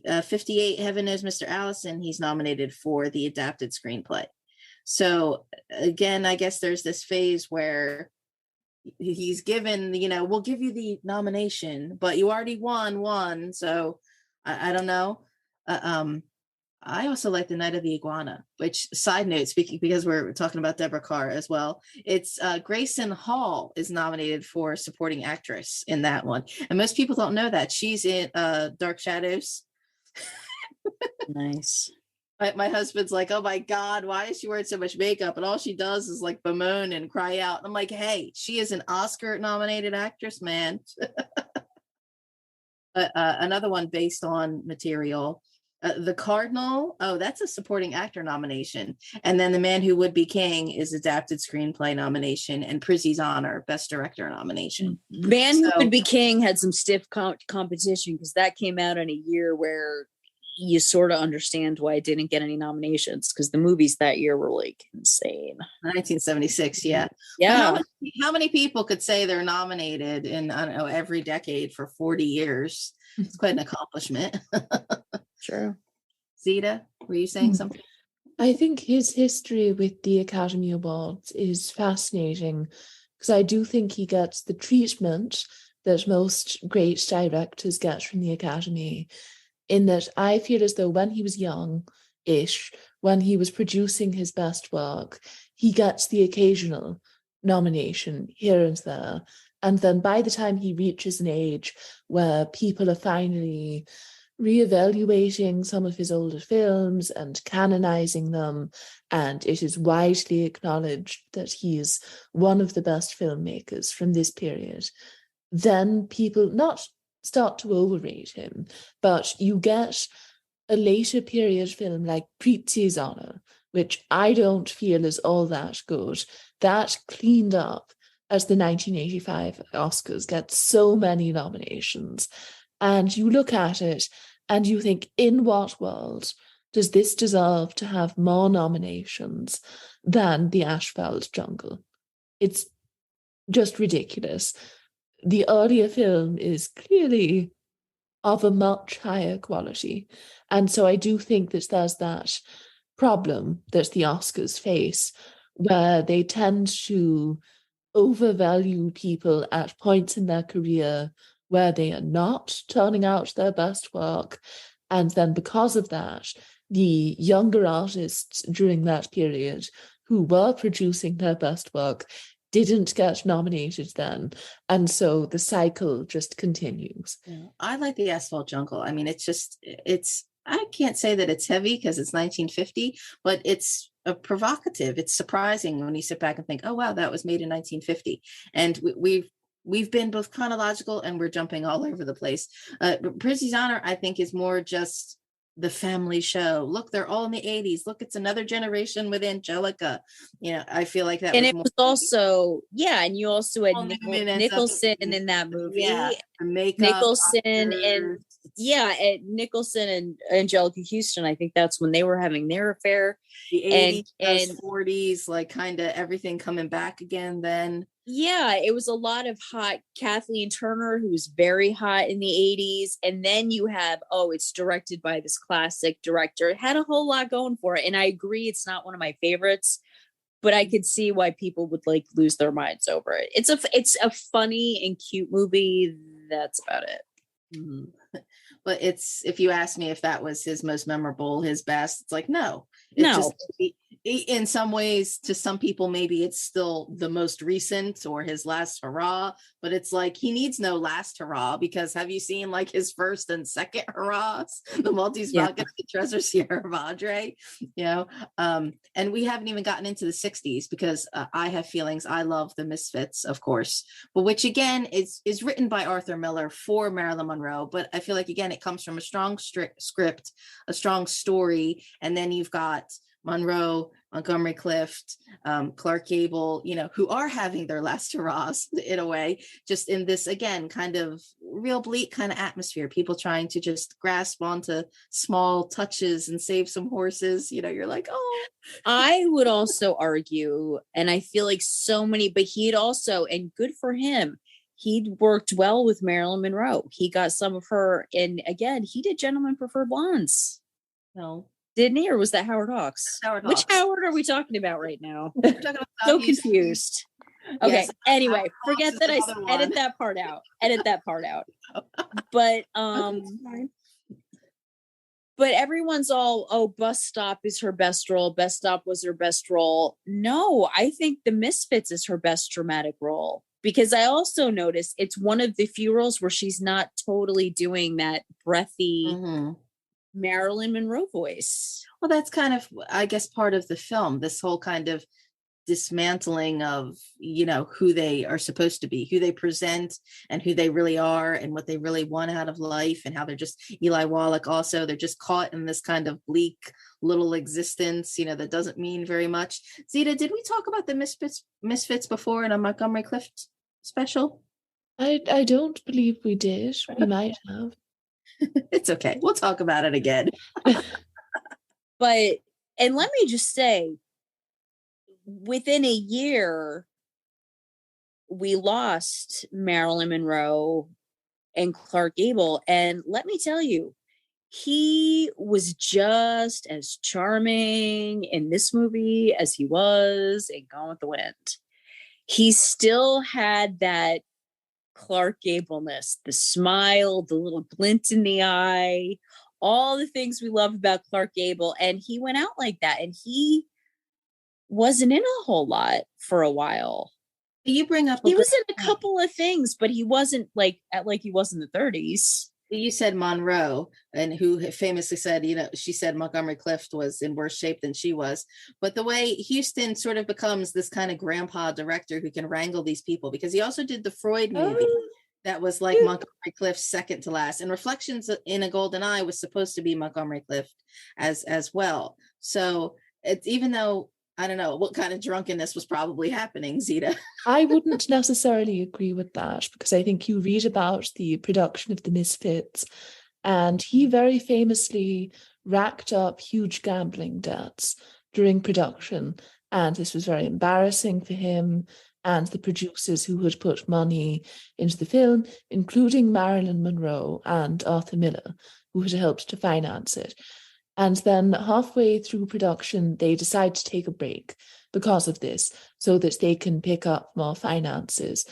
58, Heaven Knows Mr. Allison, he's nominated for the adapted screenplay. So again, I guess there's this phase where he's given, we'll give you the nomination, but you already won one. So I don't know. I also like The Night of the Iguana, which, side note, speaking, because we're talking about Deborah Carr as well, it's Grayson Hall is nominated for supporting actress in that one. And most people don't know that. She's in Dark Shadows. Nice. My husband's like, oh my God, why is she wearing so much makeup? And all she does is like bemoan and cry out. And I'm like, hey, she is an Oscar nominated actress, man. Another one based on material. The Cardinal, that's a supporting actor nomination. And then The Man Who Would Be King is adapted screenplay nomination, and Prizzy's Honor, best director nomination. Man Who Would Be King had some stiff competition because that came out in a year where you sort of understand why it didn't get any nominations, because the movies that year were like insane. 1976, yeah. Yeah. Well, how many people could say they're nominated in, I don't know, every decade for 40 years? It's quite an accomplishment. Sure. Zita, were you saying something? I think his history with the Academy Awards is fascinating, because I do think he gets the treatment that most great directors get from the Academy, in that I feel as though when he was young-ish, when he was producing his best work, he gets the occasional nomination here and there. And then by the time he reaches an age where people are finally reevaluating some of his older films and canonizing them, and it is widely acknowledged that he is one of the best filmmakers from this period, then people not start to overrate him, but you get a later period film like Prizzi's Honor, which I don't feel is all that good. That cleaned up as the 1985 Oscars gets so many nominations. And you look at it and you think, in what world does this deserve to have more nominations than The Asphalt Jungle? It's just ridiculous. The earlier film is clearly of a much higher quality. And so I do think that there's that problem that the Oscars face, where they tend to overvalue people at points in their career where they are not turning out their best work. And then because of that, the younger artists during that period who were producing their best work didn't get nominated then. And so the cycle just continues. Yeah. I like The Asphalt Jungle. I mean, I can't say that it's heavy because it's 1950, but it's provocative. It's surprising when you sit back and think, oh, wow, that was made in 1950. And we've been both chronological and we're jumping all over the place. Prizzi's Honor, I think, is more just the family show. Look, they're all in the 80s. Look, it's another generation with Angelica. I feel like that. And was it more was also, and you also had Paul Newman ends up Nicholson in that movie. Yeah, the makeup, Nicholson actors. and Nicholson and Angelica Houston. I think that's when they were having their affair. The 80s and 40s, like kind of everything coming back again then. Yeah, it was a lot of hot Kathleen Turner, who was very hot in the 80s. And then you have, it's directed by this classic director. It had a whole lot going for it. And I agree, it's not one of my favorites, but I could see why people would like lose their minds over it. It's a funny and cute movie. That's about it. Mm-hmm. But if you ask me if that was his most memorable, his best, it's like, no. In some ways, to some people, maybe it's still the most recent or his last hurrah, but it's like he needs no last hurrah, because have you seen like his first and second hurrahs? The Maltese Falcon, the Treasure Sierra Madre, and we haven't even gotten into the 60s, because I have feelings. I love The Misfits, of course, but which again is written by Arthur Miller for Marilyn Monroe. But I feel like, again, it comes from a strong script, a strong story. And then you've got Monroe, Montgomery Clift, Clark Gable, who are having their last hurrahs in a way, just in this, again, kind of real bleak kind of atmosphere, people trying to just grasp onto small touches and save some horses. You're like, oh. I would also argue, and I feel like so many, but he'd also, and good for him, he'd worked well with Marilyn Monroe. He got some of her, and again, he did Gentlemen Prefer Blondes. No. Didn't he, or was that Howard Hawks? Howard Which Hawks. Howard are we talking about right now? We're talking about So confused. Okay. Yes, anyway, Howard forget Hawks that is I another edit one. that part out. Edit that part out. But but everyone's all, Bus Stop is her best role. Best Stop was her best role. No, I think The Misfits is her best dramatic role. Because I also noticed it's one of the few roles where she's not totally doing that breathy Marilyn Monroe voice. Well, that's kind of, I guess, part of the film, this whole kind of dismantling of, who they are supposed to be, who they present and who they really are and what they really want out of life, and how they're just Eli Wallach. Also, they're just caught in this kind of bleak little existence, that doesn't mean very much. Zita, did we talk about the Misfits before in a Montgomery Clift special? I don't believe we did. We might have. It's okay. We'll talk about it again. But, and let me just say, within a year, we lost Marilyn Monroe and Clark Gable. And let me tell you, he was just as charming in this movie as he was in Gone with the Wind. He still had that Clark Gable-ness, the smile, the little glint in the eye, all the things we love about Clark Gable. And he went out like that. And he wasn't in a whole lot for a while. You bring up he was in a couple of things, but he wasn't like he was in the 30s. You said Monroe, and who famously said, she said Montgomery Clift was in worse shape than she was. But the way Huston sort of becomes this kind of grandpa director who can wrangle these people, because he also did the Freud movie that was like Montgomery Clift's second to last. And Reflections in a Golden Eye was supposed to be Montgomery Clift as well. So it's, even though I don't know what kind of drunkenness was probably happening, Zita. I wouldn't necessarily agree with that, because I think you read about the production of The Misfits, and he very famously racked up huge gambling debts during production, and this was very embarrassing for him and the producers who had put money into the film, including Marilyn Monroe and Arthur Miller, who had helped to finance it. And then halfway through production, they decide to take a break because of this, so that they can pick up more finances.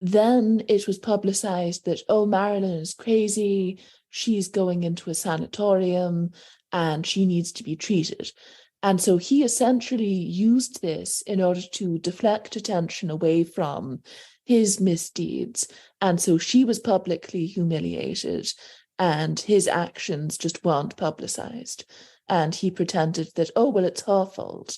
Then it was publicized that, Marilyn is crazy, she's going into a sanatorium, and she needs to be treated. And so he essentially used this in order to deflect attention away from his misdeeds. And so she was publicly humiliated, and his actions just weren't publicized. And he pretended that, it's her fault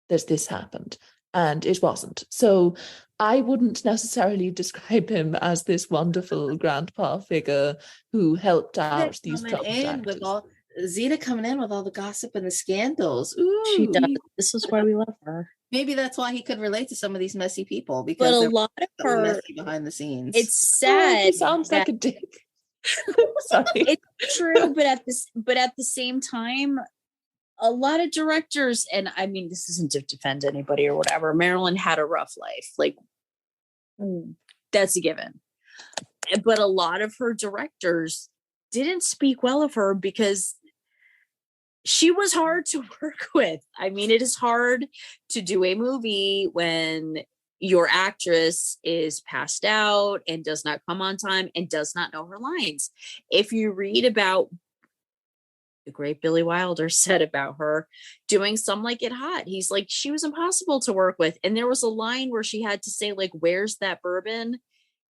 that this happened. And it wasn't. So I wouldn't necessarily describe him as this wonderful grandpa figure who helped out these troubled actors. Zita coming in with all the gossip and the scandals. Ooh, she does. This is why we love her. Maybe that's why he could relate to some of these messy people, because but a lot of her messy behind the scenes. It's sad. He sounds like a dick. Sorry. It's true, but at the same time, a lot of directors, and I mean, this isn't to defend anybody or whatever, Marilyn had a rough life. Like, that's a given. But a lot of her directors didn't speak well of her because she was hard to work with. I mean, it is hard to do a movie when your actress is passed out and does not come on time and does not know her lines. If you read about the great Billy Wilder said about her doing Some Like It Hot, he's like, she was impossible to work with. And there was a line where she had to say, like, where's that bourbon?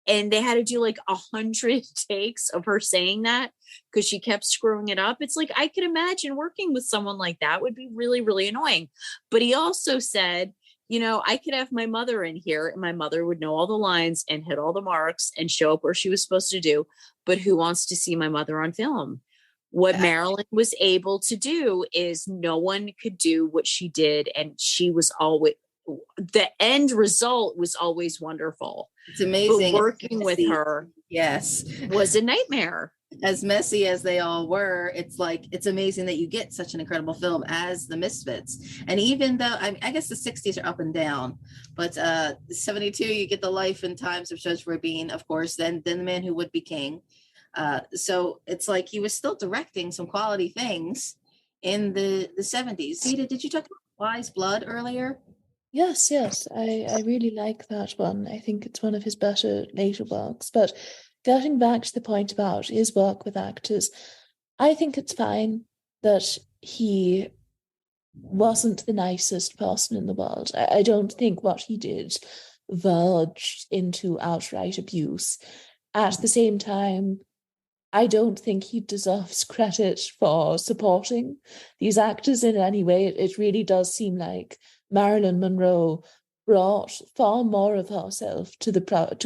And they had to do like 100 takes of her saying that because she kept screwing it up. It's like, I could imagine working with someone like that would be really, really annoying. But he also said, I could have my mother in here and my mother would know all the lines and hit all the marks and show up where she was supposed to do. But who wants to see my mother on film? What Marilyn was able to do is no one could do what she did. And she was always, the end result was always wonderful. It's amazing. But working with her, yes, was a nightmare. As messy as they all were, it's like, it's amazing that you get such an incredible film as The Misfits. And even though I guess the 60s are up and down, but 72, you get The Life and Times of Judge Rabin, of course, then The Man Who Would Be King. So it's like he was still directing some quality things in the 70s. Zita, did you talk about Wise Blood earlier? Yes. I really like that one. I think it's one of his better later works. But getting back to the point about his work with actors, I think it's fine that he wasn't the nicest person in the world. I don't think what he did verged into outright abuse. At the same time, I don't think he deserves credit for supporting these actors in any way. It really does seem like Marilyn Monroe brought far more of herself to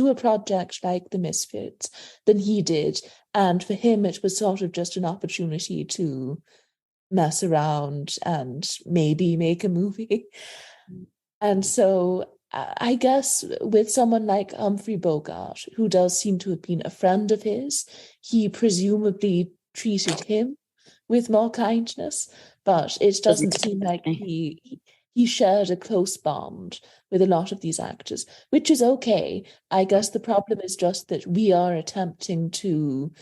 a project like The Misfits than he did. And for him, it was sort of just an opportunity to mess around and maybe make a movie. And so I guess with someone like Humphrey Bogart, who does seem to have been a friend of his, he presumably treated him with more kindness, but it doesn't seem like he shared a close bond with a lot of these actors, which is okay. I guess the problem is just that we are attempting to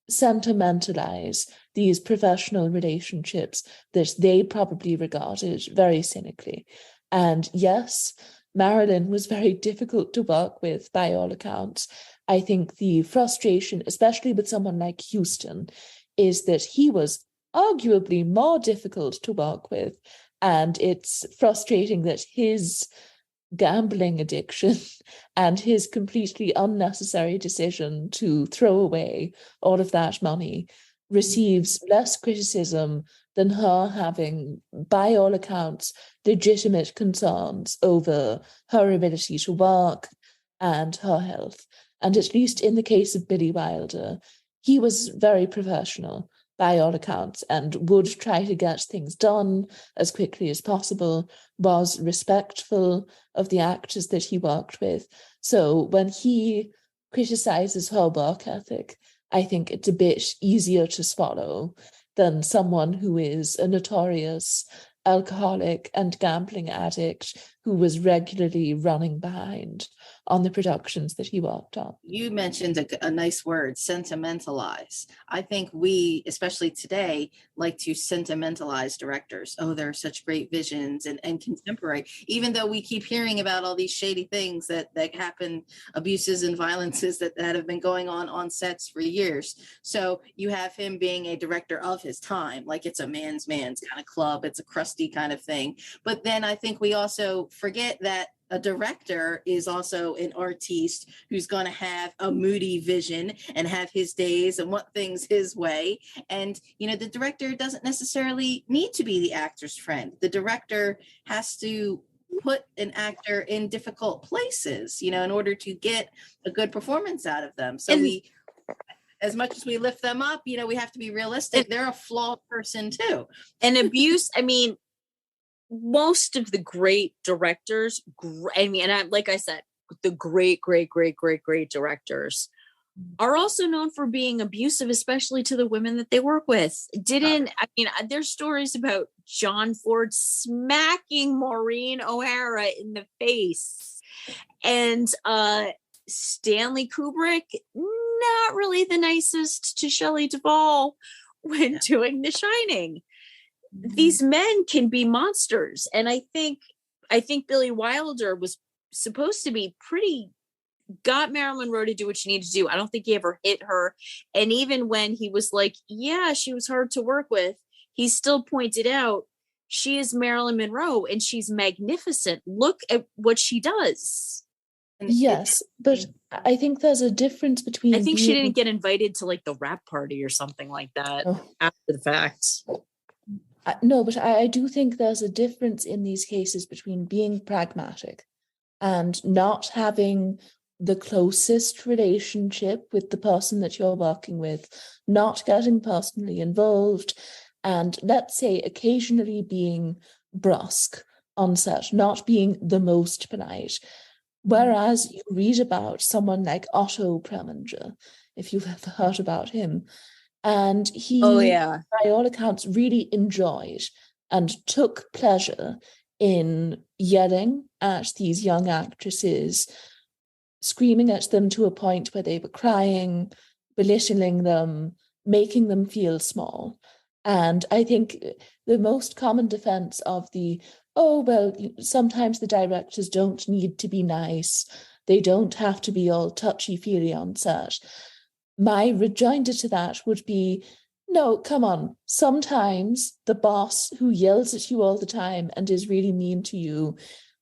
sentimentalize these professional relationships that they probably regarded very cynically. And yes, Marilyn was very difficult to work with by all accounts. I think the frustration, especially with someone like Huston, is that he was arguably more difficult to work with. And it's frustrating that his gambling addiction and his completely unnecessary decision to throw away all of that money receives less criticism than her having, by all accounts, legitimate concerns over her ability to work and her health. And at least in the case of Billy Wilder, he was very professional by all accounts and would try to get things done as quickly as possible, was respectful of the actors that he worked with. So when he criticizes her work ethic, I think it's a bit easier to swallow than someone who is a notorious alcoholic and gambling addict who was regularly running behind on the productions that he worked on. You mentioned a nice word, sentimentalize. I think we, especially today, like to sentimentalize directors. Oh, they're such great visions and contemporary, even though we keep hearing about all these shady things that happen, abuses and violences that have been going on sets for years. So you have him being a director of his time, like it's a man's kind of club, it's a crusty kind of thing. But then I think we also forget that a director is also an artiste who's going to have a moody vision and have his days and want things his way. And, the director doesn't necessarily need to be the actor's friend. The director has to put an actor in difficult places, in order to get a good performance out of them. So as much as we lift them up, we have to be realistic. They're a flawed person too. And abuse, most of the great directors, like I said, the great directors are also known for being abusive, especially to the women that they work with. There's stories about John Ford smacking Maureen O'Hara in the face, and Stanley Kubrick, not really the nicest to Shelley Duvall when doing The Shining. These men can be monsters. And I think Billy Wilder was supposed to be got Marilyn Monroe to do what she needed to do. I don't think he ever hit her. And even when he was like, yeah, she was hard to work with, he still pointed out, she is Marilyn Monroe and she's magnificent. Look at what she does. Yes, but I think there's a difference between... I think she didn't get invited to the wrap party or something like that after the fact. No, but I do think there's a difference in these cases between being pragmatic and not having the closest relationship with the person that you're working with, not getting personally involved, and let's say occasionally being brusque on set, not being the most polite. Whereas you read about someone like Otto Preminger, if you've ever heard about him, and he, by all accounts, really enjoyed and took pleasure in yelling at these young actresses, screaming at them to a point where they were crying, belittling them, making them feel small. And I think the most common defense of sometimes the directors don't need to be nice, they don't have to be all touchy-feely on set. My rejoinder to that would be, no, come on. Sometimes the boss who yells at you all the time and is really mean to you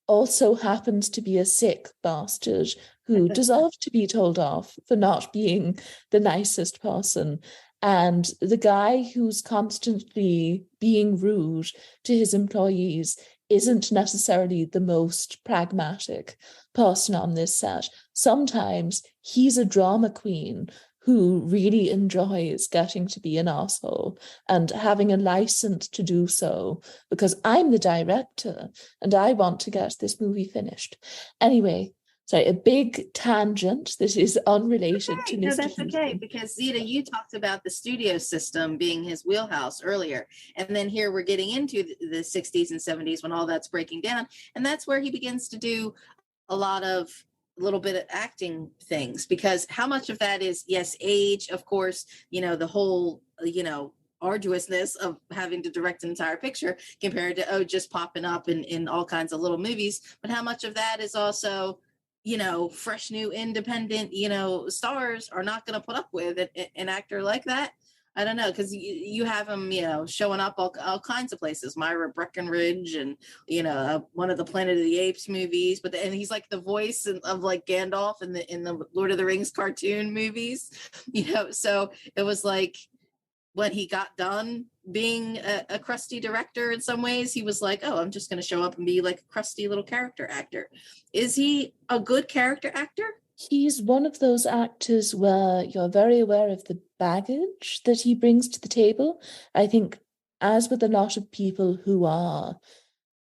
also happens to be a sick bastard who deserves to be told off for not being the nicest person. And the guy who's constantly being rude to his employees isn't necessarily the most pragmatic person on this set. Sometimes he's a drama queen who really enjoys getting to be an asshole and having a license to do so because I'm the director and I want to get this movie finished. Anyway, sorry, a big tangent that is unrelated to Mr. No, that's Huston. okay, because Zita, you talked about the studio system being his wheelhouse earlier. And then here we're getting into the 60s and 70s when all that's breaking down. And that's where he begins to do a little bit of acting things, because how much of that is, yes, age, of course, the whole, arduousness of having to direct an entire picture compared to, just popping up in all kinds of little movies. But how much of that is also, fresh, new, independent, stars are not going to put up with an actor like that. I don't know, because you have him, showing up all kinds of places, Myra Breckenridge and, one of the Planet of the Apes movies, and he's like the voice of like Gandalf in the Lord of the Rings cartoon movies, so it was like when he got done being a crusty director, in some ways, he was like, oh, I'm just going to show up and be like a crusty little character actor. Is he a good character actor? He's one of those actors where you're very aware of the baggage that he brings to the table. I think, as with a lot of people who are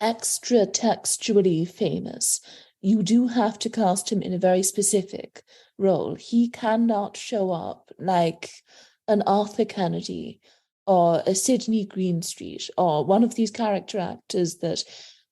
extra textually famous, you do have to cast him in a very specific role. He cannot show up like an Arthur Kennedy or a Sidney Greenstreet or one of these character actors that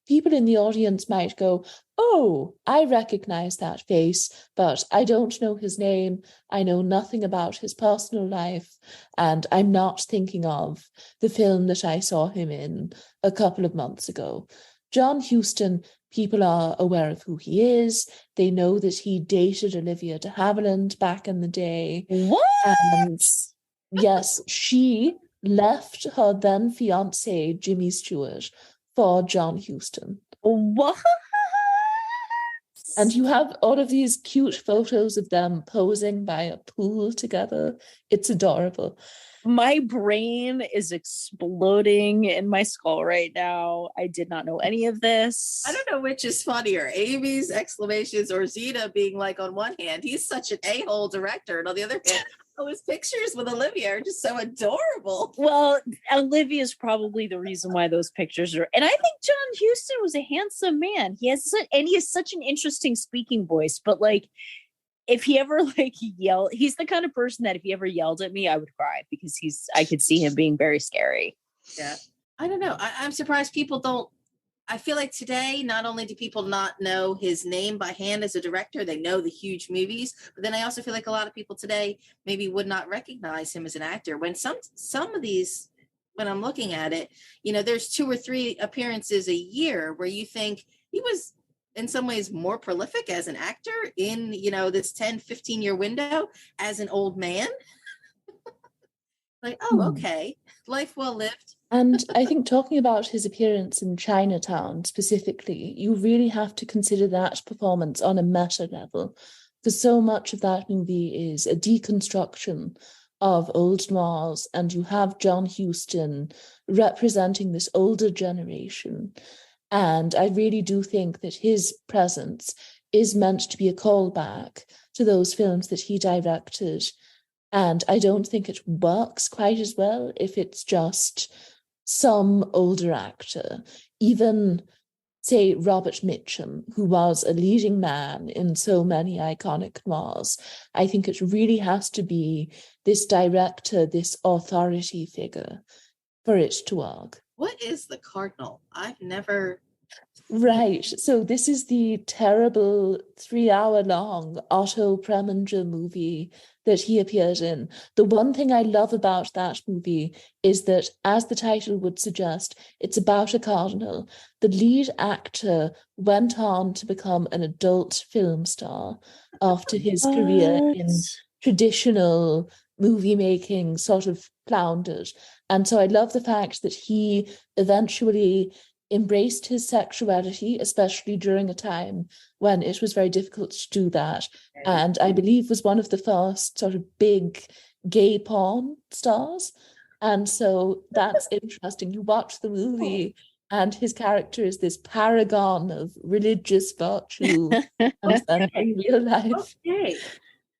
people in the audience might go, oh, I recognize that face, but I don't know his name. I know nothing about his personal life, and I'm not thinking of the film that I saw him in a couple of months ago. John Huston, people are aware of who he is. They know that he dated Olivia de Havilland back in the day. What? And yes, she left her then fiance, Jimmy Stewart, for John Huston. What? And you have all of these cute photos of them posing by a pool together. It's adorable. My brain is exploding in my skull right now. I did not know any of this. I don't know which is funnier, Amy's exclamations or Zita being like, on one hand, he's such an a-hole director, and on the other hand, his pictures with Olivia are just so adorable. Well, Olivia is probably the reason why those pictures are. And I think John Huston was a handsome man. He has such an interesting speaking voice. But like, if he ever yelled, he's the kind of person that if he ever yelled at me, I would cry, because I could see him being very scary. Yeah, I don't know. I'm surprised people don't. I feel like today, not only do people not know his name by hand as a director, they know the huge movies, but then I also feel like a lot of people today maybe would not recognize him as an actor. When some of these, when I'm looking at it, there's 2 or 3 appearances a year where you think he was in some ways more prolific as an actor in, this 10, 15-year window as an old man. Like, oh, okay. Life well lived. And I think talking about his appearance in Chinatown specifically, you really have to consider that performance on a meta level, because so much of that movie is a deconstruction of old noirs, and you have John Huston representing this older generation. And I really do think that his presence is meant to be a callback to those films that he directed. And I don't think it works quite as well if it's just some older actor. Even, say, Robert Mitchum, who was a leading man in so many iconic noirs. I think it really has to be this director, this authority figure for it to work. What is The Cardinal? I've never... Right. So this is the terrible 3-hour-long Otto Preminger movie that he appeared in. The one thing I love about that movie is that, as the title would suggest, it's about a cardinal. The lead actor went on to become an adult film star after his career in traditional movie making sort of floundered. And so I love the fact that he eventually embraced his sexuality, especially during a time when it was very difficult to do that. And I believe was one of the first sort of big gay porn stars. And so that's interesting. You watch the movie and his character is this paragon of religious virtue. And then in real life. Okay.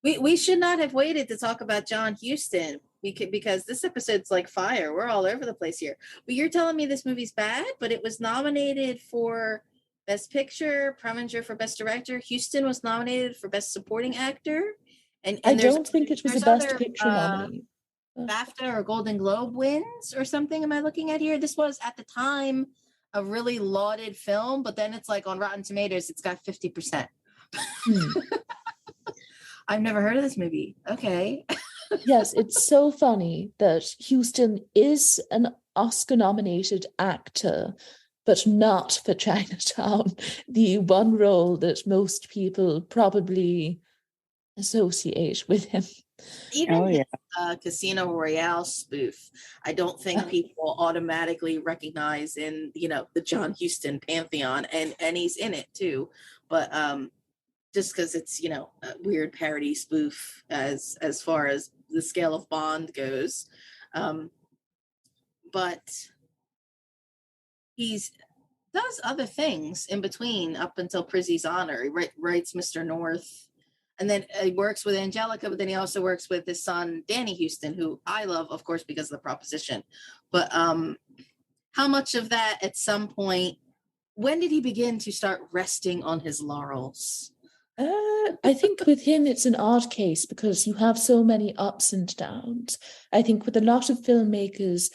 We should not have waited to talk about John Huston. We could, because this episode's like fire. We're all over the place here. But you're telling me this movie's bad, but it was nominated for Best Picture, Preminger for Best Director. Huston was nominated for Best Supporting Actor. And I don't think it was a Best Picture nominee. BAFTA or Golden Globe wins or something. Am I looking at here? This was at the time a really lauded film, but then it's like on Rotten Tomatoes, it's got 50%. I've never heard of this movie. Okay. Yes, it's so funny that Huston is an Oscar-nominated actor, but not for Chinatown, the one role that most people probably associate with him. Even Casino Royale spoof, I don't think people automatically recognize in, the John Huston pantheon, and he's in it too. But just because it's, a weird parody spoof as far as the scale of Bond goes. But he's does other things in between up until Prizzy's Honor. He writes Mr. North. And then he works with Angelica, but then he also works with his son, Danny Huston, who I love, of course, because of The Proposition. But how much of that at some point, when did he begin to start resting on his laurels? I think with him, it's an odd case because you have so many ups and downs. I think with a lot of filmmakers,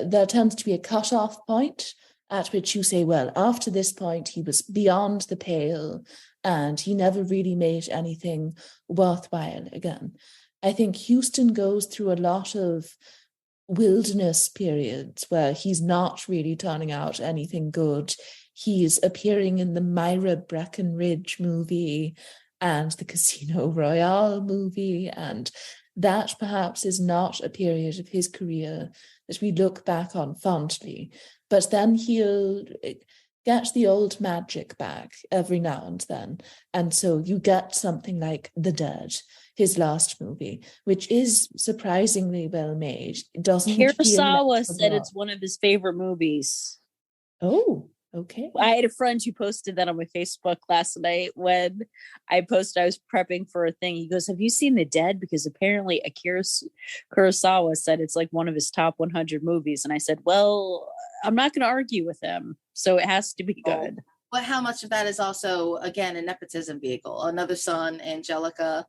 there tends to be a cutoff point at which you say, well, after this point, he was beyond the pale and he never really made anything worthwhile again. I think Huston goes through a lot of wilderness periods where he's not really turning out anything good. He's appearing in the Myra Breckenridge movie and the Casino Royale movie, and that perhaps is not a period of his career that we look back on fondly. But then he'll get the old magic back every now and then. And so you get something like The Dead, his last movie, which is surprisingly well made. It doesn't Kurosawa said it's one of his favorite movies. Oh, okay. I had a friend who posted that on my Facebook last night when I posted I was prepping for a thing. He goes, "Have you seen The Dead?" Because apparently Akira Kurosawa said it's like one of his top 100 movies. And I said, well, I'm not going to argue with him. So it has to be good. But how much of that is also, again, a nepotism vehicle? Another son, Angelica,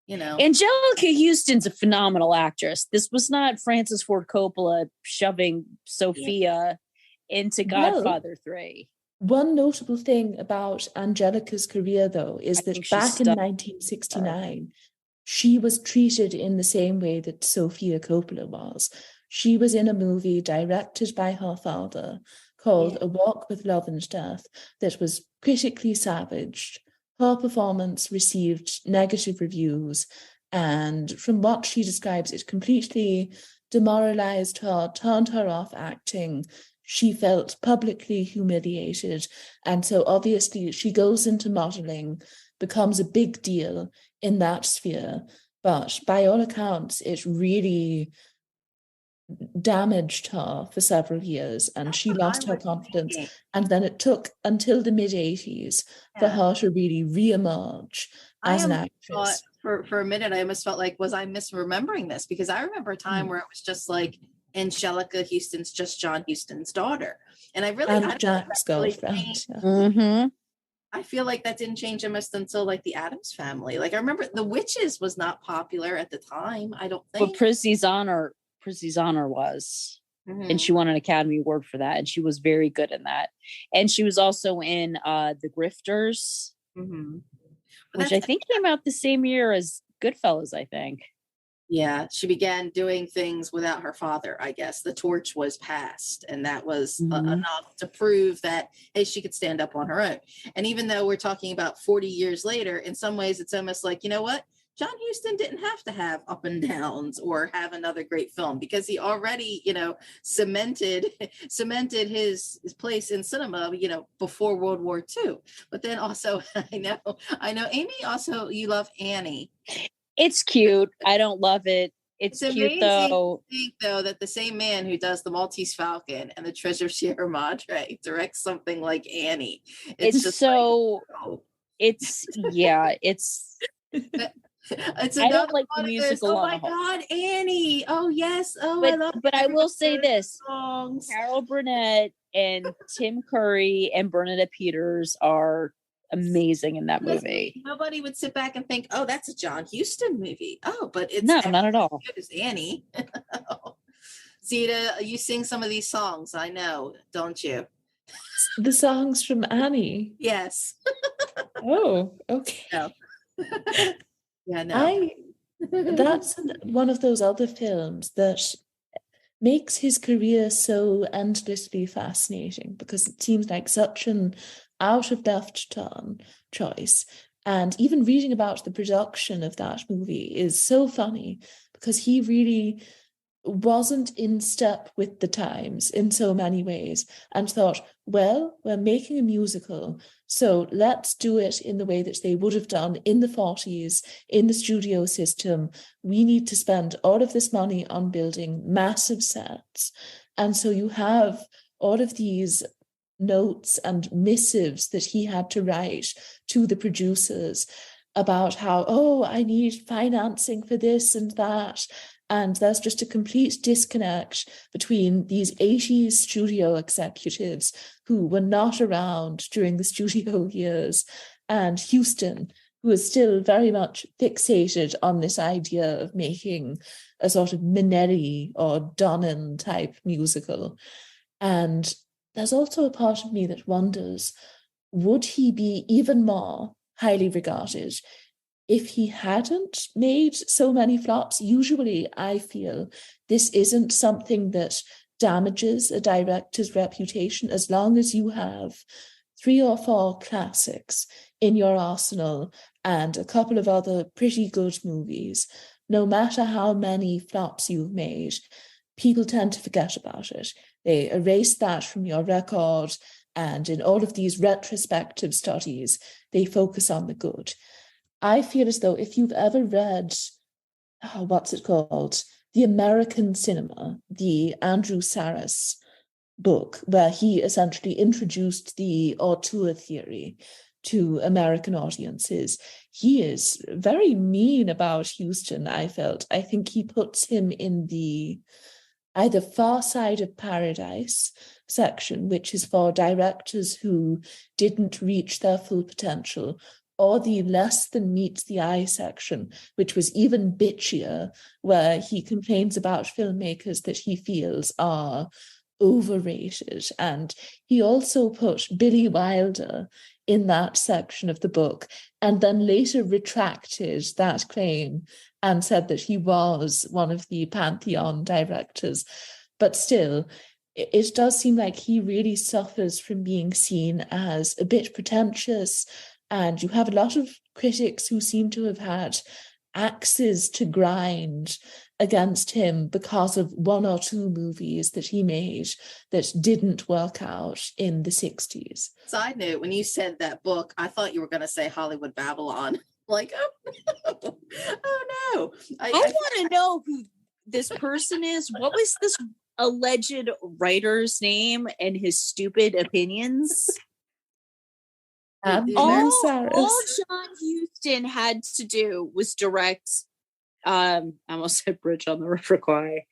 Angelica Huston's a phenomenal actress. This was not Francis Ford Coppola shoving Sophia into Godfather 3. One notable thing about Angelica's career, though, is that back in 1969, she was treated in the same way that Sophia Coppola was. She was in a movie directed by her father called A Walk with Love and Death that was critically savaged. Her performance received negative reviews, and from what she describes, it completely demoralized her, turned her off acting. She felt publicly humiliated, and so obviously she goes into modeling, becomes a big deal in that sphere, but by all accounts, it really damaged her for several years, and she lost her confidence. And then it took until the mid-80s for her to really re-emerge as an actress. For a minute, I almost felt like, was I misremembering this? Because I remember a time where it was just like Angelica Huston's just John Huston's daughter. And Jack's girlfriend. I feel like that didn't change almost until like the Addams Family. Like I remember The Witches was not popular at the time, I don't think. But Prizzy's Honor was. And she won an Academy Award for that. And she was very good in that. And she was also in The Grifters, which I think came out the same year as Goodfellas, I think. Yeah, she began doing things without her father, I guess. The torch was passed, and that was enough to prove that, hey, she could stand up on her own. And even though we're talking about 40 years later, in some ways, it's almost like, you know what? John Huston didn't have to have up and downs or have another great film because he already, cemented his place in cinema, before World War II. But then also, I know, Amy, also you love Annie. It's cute. I don't love it. It's cute though. To think, though, that the same man who does The Maltese Falcon and The Treasure of Sierra Madre directs something like Annie. It's just so. It's It's I don't another like the one of those, musical oh on my a whole. God, Annie. Oh yes. Oh, I love But I will say this: songs. Carol Burnett and Tim Curry and Bernadette Peters are amazing in that movie. Nobody would sit back and think, oh, that's a John Huston movie. Oh, but it's No, not at all. good as Annie. Zita, you sing some of these songs, I know, don't you? The songs from Annie. Yes. Oh, okay. No. Yeah, no. That's one of those other films that makes his career so endlessly fascinating because it seems like such an out of left turn choice. And even reading about the production of that movie is so funny because he really wasn't in step with the times in so many ways and thought, well, we're making a musical, so let's do it in the way that they would have done in the 40s in the studio system. We need to spend all of this money on building massive sets. And so you have all of these notes and missives that he had to write to the producers about how, oh, I need financing for this and that. And there's just a complete disconnect between these 80s studio executives who were not around during the studio years and Huston, who is still very much fixated on this idea of making a sort of Minelli or Donnan type musical. And there's also a part of me that wonders, would he be even more highly regarded if he hadn't made so many flops? Usually I feel this isn't something that damages a director's reputation as long as you have 3 or 4 classics in your arsenal and a couple of other pretty good movies. No matter how many flops you've made, people tend to forget about it. They erase that from your record, and in all of these retrospective studies, they focus on the good. I feel as though if you've ever read, what's it called? The American Cinema, the Andrew Sarris book, where he essentially introduced the auteur theory to American audiences. He is very mean about Huston, I felt. I think he puts him in the either Far Side of Paradise section, which is for directors who didn't reach their full potential, or the less than meets the eye section, which was even bitchier, where he complains about filmmakers that he feels are overrated. And he also put Billy Wilder in that section of the book, and then later retracted that claim and said that he was one of the Pantheon directors. But still, it does seem like he really suffers from being seen as a bit pretentious. And you have a lot of critics who seem to have had axes to grind against him because of 1 or 2 movies that he made that didn't work out in the 60s. Side note, when you said that book, I thought you were going to say Hollywood Babylon. Like, oh no, oh no. I want to know who this person is. What was this alleged writer's name and his stupid opinions? All John Huston had to do was direct, I almost said Bridge on the River Kwai,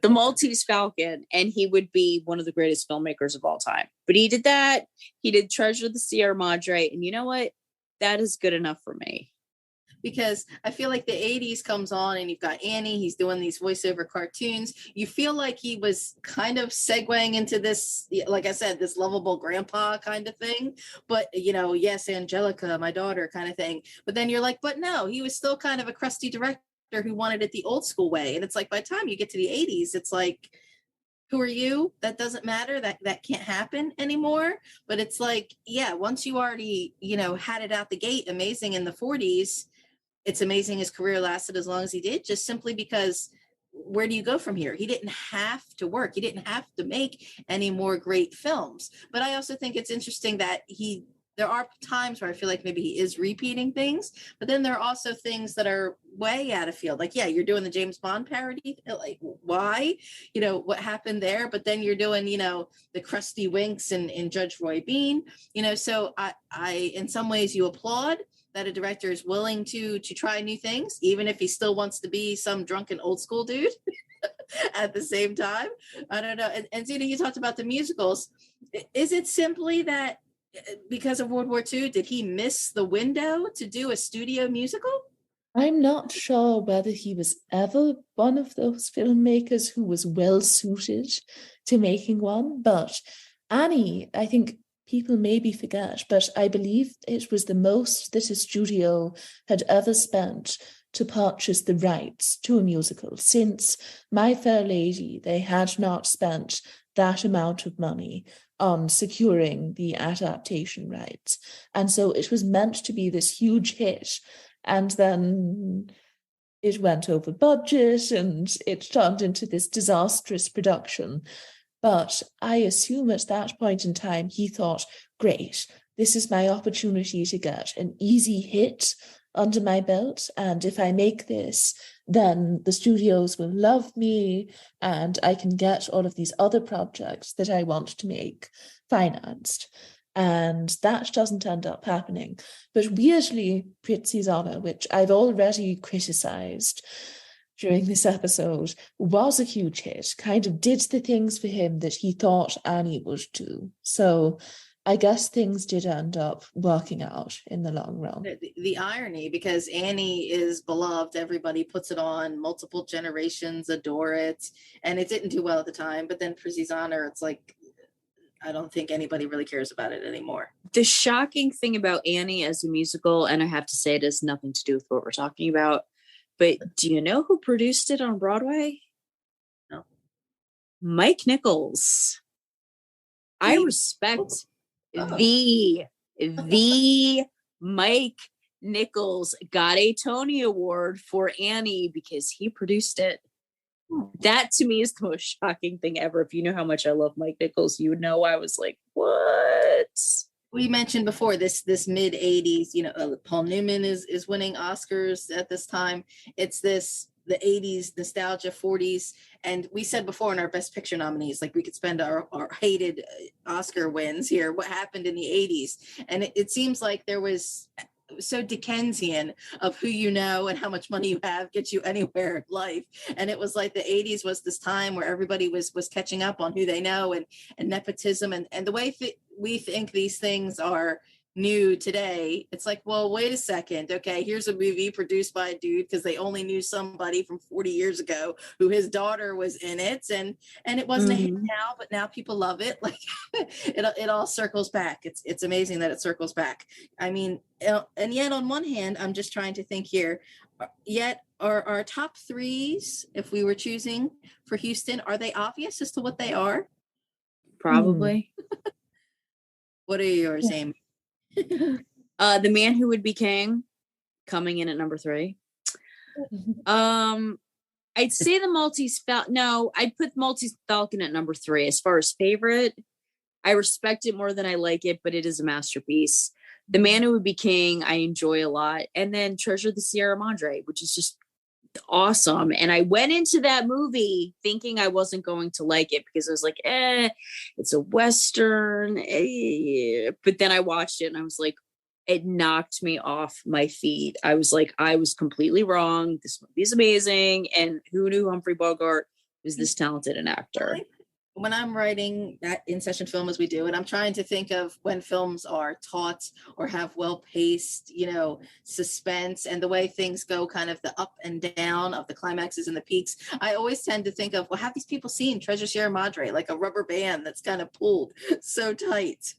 The Maltese Falcon, and he would be one of the greatest filmmakers of all time. But he did that. He did Treasure of the Sierra Madre, and you know what? That is good enough for me. Because I feel like the 80s comes on and you've got Annie, he's doing these voiceover cartoons. You feel like he was kind of segueing into this, like I said, this lovable grandpa kind of thing. But, you know, yes, Angelica, my daughter kind of thing. But then you're like, but no, he was still kind of a crusty director who wanted it the old school way. And it's like, by the time you get to the 80s, it's like, who are you? That doesn't matter. That can't happen anymore. But it's like, yeah, once you already, you know, had it out the gate, amazing in the 40s, it's amazing his career lasted as long as he did, just simply because where do you go from here? He didn't have to work. He didn't have to make any more great films. But I also think it's interesting that there are times where I feel like maybe he is repeating things, but then there are also things that are way out of field. Like, yeah, you're doing the James Bond parody. Like, why? You know, what happened there? But then you're doing, you know, the crusty winks and Judge Roy Bean, you know, so I in some ways you applaud that a director is willing to try new things, even if he still wants to be some drunken old school dude at the same time. I don't know. And Zita, you talked about the musicals. Is it simply that because of World War II, did he miss the window to do a studio musical? I'm not sure whether he was ever one of those filmmakers who was well suited to making one, but Annie, I think people maybe forget, but I believe it was the most that a studio had ever spent to purchase the rights to a musical. Since My Fair Lady, they had not spent that amount of money on securing the adaptation rights. And so it was meant to be this huge hit. And then it went over budget and it turned into this disastrous production. But I assume at that point in time, he thought, great, this is my opportunity to get an easy hit under my belt. And if I make this, then the studios will love me and I can get all of these other projects that I want to make financed. And that doesn't end up happening. But weirdly, Prizzi's Honor, which I've already criticized during this episode, was a huge hit, kind of did the things for him that he thought Annie would do. So I guess things did end up working out in the long run. The irony, because Annie is beloved, everybody puts it on, multiple generations adore it, and it didn't do well at the time. But then Prizzi's Honor, it's like, I don't think anybody really cares about it anymore. The shocking thing about Annie as a musical, and I have to say it has nothing to do with what we're talking about, but do you know who produced it on Broadway? No. Mike Nichols. I respect the Mike Nichols got a Tony Award for Annie because he produced it. That to me is the most shocking thing ever. If you know how much I love Mike Nichols, you would know I was like, what? We mentioned before this mid 80s, Paul Newman is winning Oscars at this time. It's the 80s nostalgia, 40s. And we said before in our best picture nominees, like we could spend our hated Oscar wins here. What happened in the 80s? And it seems like there was so Dickensian of who you know and how much money you have gets you anywhere in life. And it was like the 80s was this time where everybody was catching up on who they know and nepotism and the way we think these things are new today. It's like, well, wait a second. Okay, here's a movie produced by a dude because they only knew somebody from 40 years ago who his daughter was in it, and it wasn't a hit now, but now people love it. Like it all circles back. It's amazing that it circles back. I mean, and yet on one hand, I'm just trying to think here. Yet our top threes, if we were choosing for Huston, are they obvious as to what they are? Probably. What are yours, Amy? The Man Who Would Be King, coming in at number 3. I'd say the Maltese Falcon. No, I'd put Maltese Falcon at number 3. As far as favorite, I respect it more than I like it, but it is a masterpiece. The Man Who Would Be King, I enjoy a lot. And then Treasure of the Sierra Madre, which is just awesome. And I went into that movie thinking I wasn't going to like it because I was like, it's a Western. But then I watched it and I was like, it knocked me off my feet. I was like, I was completely wrong. This movie is amazing. And who knew Humphrey Bogart was this talented an actor? When I'm writing that in-session film as we do, and I'm trying to think of when films are taut or have well-paced, suspense and the way things go kind of the up and down of the climaxes and the peaks, I always tend to think of, well, have these people seen Treasure Sierra Madre, like a rubber band that's kind of pulled so tight?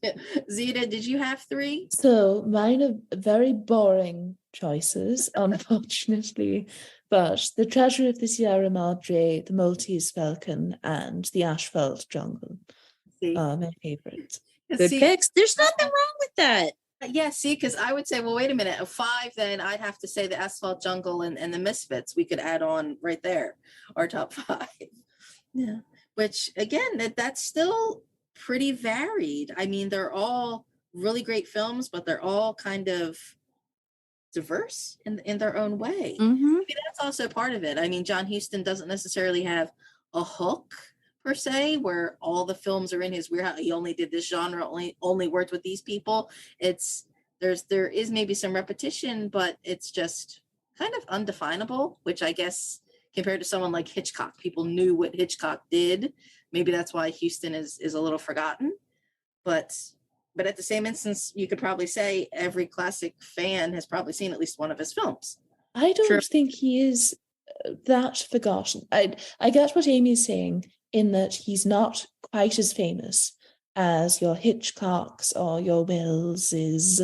Zita, did you have 3? So mine are very boring choices, unfortunately. But The Treasure of the Sierra Madre, The Maltese Falcon, and The Asphalt Jungle are my favorites. Good picks. There's nothing wrong with that. Yeah, see, because I would say, well, wait a minute, of 5, then I'd have to say The Asphalt Jungle and The Misfits. We could add on right there, our top 5. Yeah, which again, that's still pretty varied. I mean, they're all really great films, but they're all kind of diverse in their own way. I mean, that's also part of it. I mean, John Huston doesn't necessarily have a hook per se, where all the films are in his wheelhouse. He only did this genre, only worked with these people. It's there is maybe some repetition, but it's just kind of undefinable, which I guess compared to someone like Hitchcock, people knew what Hitchcock did. Maybe that's why Huston is a little forgotten. But at the same instance, you could probably say every classic fan has probably seen at least one of his films. I don't think he is that forgotten. I get what Amy's saying in that he's not quite as famous as your Hitchcocks or your Welleses,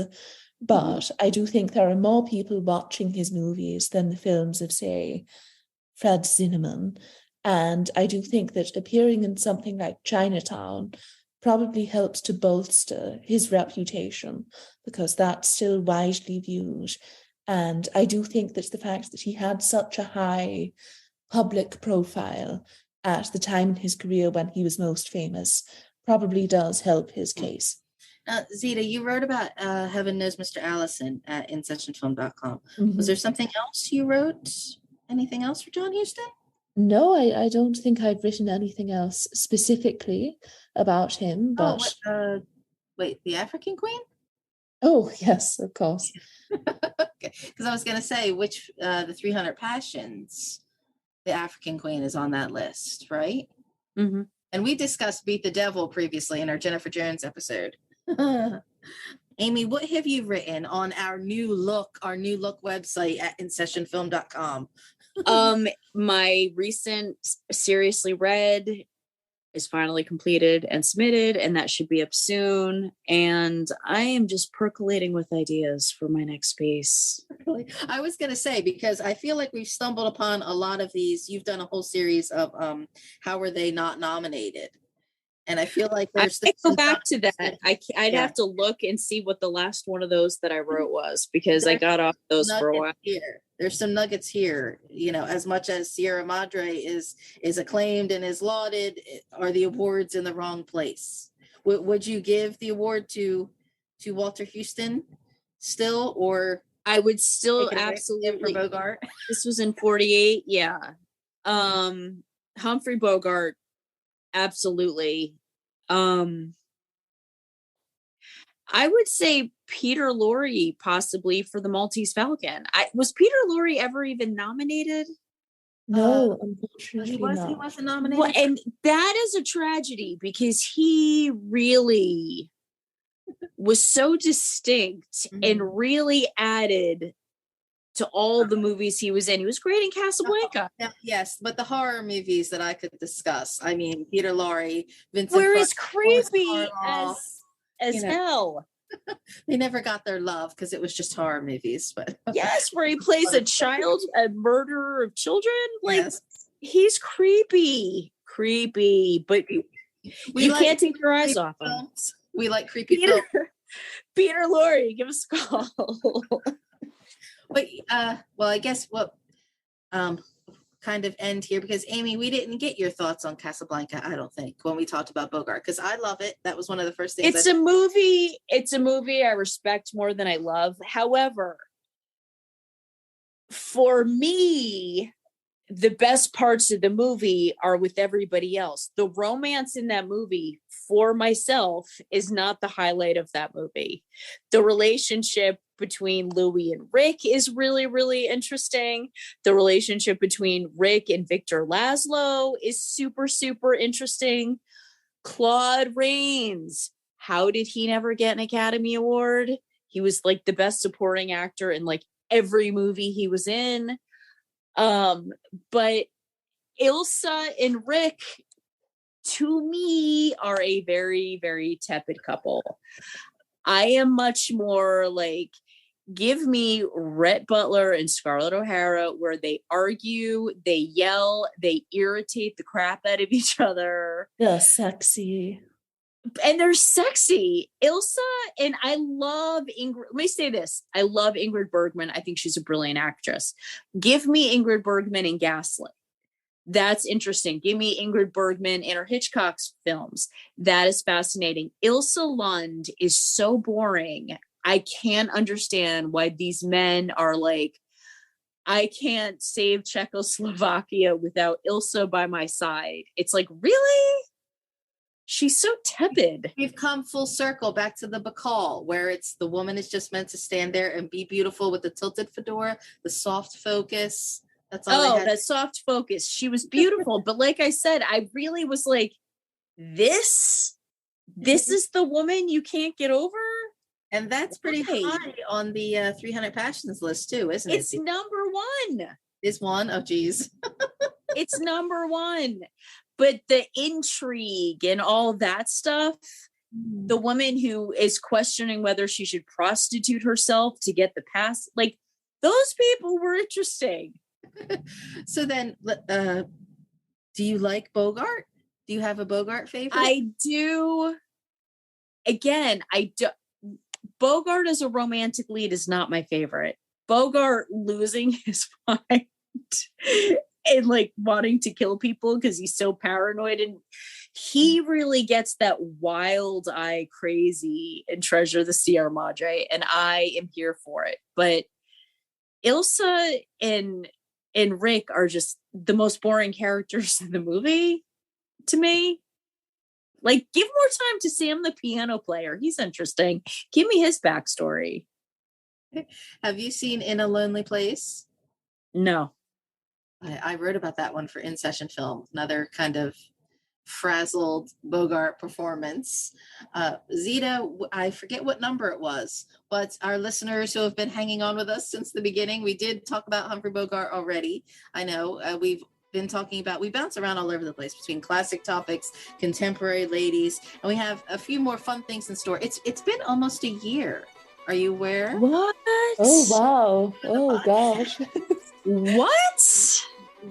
but I do think there are more people watching his movies than the films of, say, Fred Zinnemann. And I do think that appearing in something like Chinatown probably helps to bolster his reputation, because that's still widely viewed. And I do think that the fact that he had such a high public profile at the time in his career when he was most famous probably does help his case. Zita, you wrote about Heaven Knows Mr. Allison at InSessionFilm.com. Was there something else you wrote? Anything else for John Huston? No, I don't think I've written anything else specifically about him. But wait, The African Queen? Oh, yes, of course. Okay, because I was going to say which the 300 Passions, The African Queen is on that list, right? Mm-hmm. And we discussed Beat the Devil previously in our Jennifer Jones episode. Amy, what have you written on our new look website at InSessionFilm.com? My recent Seriously Read is finally completed and submitted, and that should be up soon. And I am just percolating with ideas for my next piece. I was going to say, because I feel like we've stumbled upon a lot of these. You've done a whole series of how were they not nominated? And I feel like I go back to that. I'd have to look and see what the last one of those that I wrote was, because I got off those for a while. There's some nuggets here. You know, as much as Sierra Madre is acclaimed and is lauded, are the awards in the wrong place? Would you give the award to Walter Huston still, or I would still absolutely for Bogart? This was in 48, yeah. Humphrey Bogart, absolutely. I would say Peter Lorre possibly for The Maltese Falcon. Was Peter Lorre ever even nominated? No, unfortunately not. He wasn't nominated. Well, and that is a tragedy, because he really was so distinct and really added to all the movies he was in. He was great in Casablanca. Yes, but the horror movies that I could discuss, I mean, Peter Lorre, Vincent Where is creepy as you know, hell. They never got their love because it was just horror movies. But yes, where he plays a murderer of children. Like, yes. He's creepy, but you can't take your eyes off him. We like creepy films. Peter Lorre, give us a call. But well, I guess what kind of end here, because Amy, we didn't get your thoughts on Casablanca, I don't think, when we talked about Bogart, because I love it. That was one of the first things. It's a movie I respect more than I love. However, for me, the best parts of the movie are with everybody else. The romance in that movie for myself is not the highlight of that movie. The relationship between Louis and Rick is really, really interesting. The relationship between Rick and Victor Laszlo is super, super interesting. Claude Rains, how did he never get an Academy Award? He was like the best supporting actor in like every movie he was in. But Ilsa and Rick, to me, are a very, very tepid couple. I am much more like, give me Rhett Butler and Scarlett O'Hara, where they argue, they yell, they irritate the crap out of each other. They're sexy. And they're sexy. Ilsa, and I love Ingrid. Let me say this. I love Ingrid Bergman. I think she's a brilliant actress. Give me Ingrid Bergman in Gaslit. That's interesting. Give me Ingrid Bergman in her Hitchcock's films. That is fascinating. Ilsa Lund is so boring. I can't understand why these men are like, I can't save Czechoslovakia without Ilsa by my side. It's like, really? she's so tepid. We've come full circle back to the Bacall, where it's the woman is just meant to stand there and be beautiful with the tilted fedora, the soft focus. That's all. Oh, that soft focus. She was beautiful. But like I said, I really was like, this is the woman you can't get over. And that's pretty high on the 300 Passions list too, isn't it? It's number one. Is one? Oh, geez. It's number one. But the intrigue and all that stuff, the woman who is questioning whether she should prostitute herself to get the pass, like those people were interesting. So then, do you like Bogart? Do you have a Bogart favorite? I do. Again, Bogart as a romantic lead is not my favorite. Bogart losing his mind and like wanting to kill people because he's so paranoid, and he really gets that wild eye crazy in Treasure of the Sierra Madre, and I am here for it. But Ilsa and Rick are just the most boring characters in the movie to me. Like, give more time to Sam the piano player. He's interesting. Give me his backstory. Have you seen In a Lonely Place? No. I wrote about that one for In Session Film. Another kind of frazzled Bogart performance. Zita, I forget what number it was, but our listeners who have been hanging on with us since the beginning, we did talk about Humphrey Bogart already. I know we've been talking about, we bounce around all over the place between classic topics, contemporary ladies, and we have a few more fun things in store. It's been almost a year. Are you aware? What? Oh, wow. Oh, gosh. What?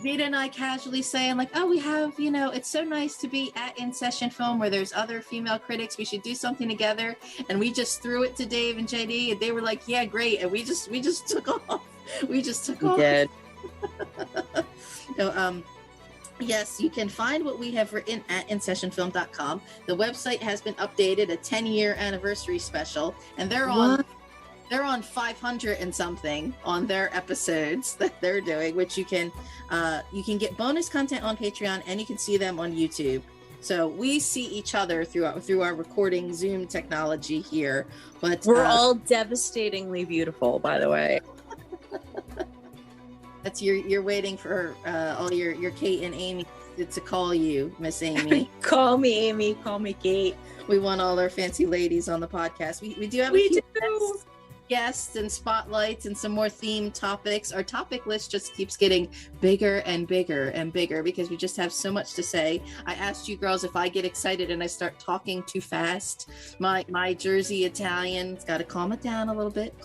Zita and I casually saying like, oh, we have, it's so nice to be at In Session Film where there's other female critics. We should do something together. And we just threw it to Dave and JD, and they were like, yeah, great. And we just took off. We did. So, yes, you can find what we have written at InSessionFilm.com. The website has been updated, a 10-year anniversary special, and they're on 500 and something on their episodes that they're doing, which you can get bonus content on Patreon, and you can see them on YouTube. So we see each other through our recording Zoom technology here, but we're all devastatingly beautiful, by the way. That's you're waiting for all your Kate and Amy to call you, Miss Amy. Call me Amy, call me Kate. We want all our fancy ladies on the podcast. We do have a few guests and spotlights and some more themed topics. Our topic list just keeps getting bigger and bigger and bigger because we just have so much to say. I asked you girls if I get excited and I start talking too fast. My Jersey Italian's got to calm it down a little bit.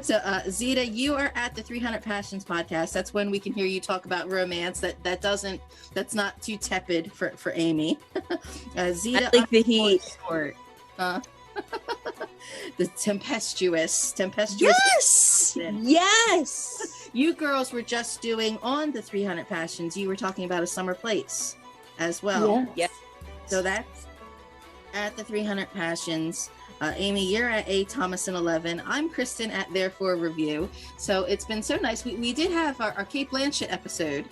So Zita, you are at the 300 Passions podcast. That's when we can hear you talk about romance. That's not too tepid for Amy. Zita, I like the heat. Short. The tempestuous. Yes. You girls were just doing on the 300 Passions. You were talking about A Summer Place as well. Yes. So that's at the 300 Passions. Amy, you're at A Thomasson 11. I'm Kristin at Therefore Review. So it's been so nice. We did have our Kate Blanchett episode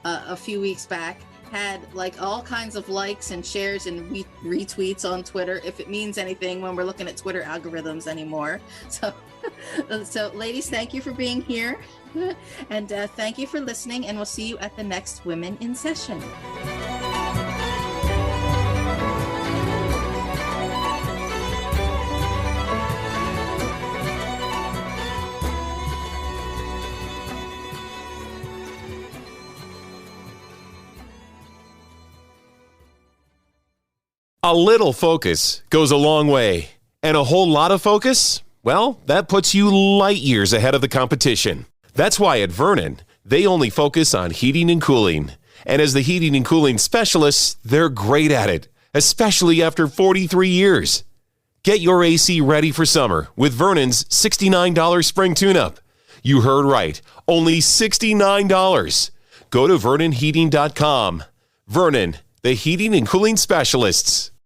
a few weeks back. Had like all kinds of likes and shares and retweets on Twitter, if it means anything when we're looking at Twitter algorithms anymore. So ladies, thank you for being here. And thank you for listening. And we'll see you at the next Women in Session. A little focus goes a long way, and a whole lot of focus, well, that puts you light years ahead of the competition. That's why at Vernon, they only focus on heating and cooling. And as the heating and cooling specialists, they're great at it, especially after 43 years. Get your AC ready for summer with Vernon's $69 spring tune-up. You heard right, only $69. Go to VernonHeating.com. Vernon, the heating and cooling specialists.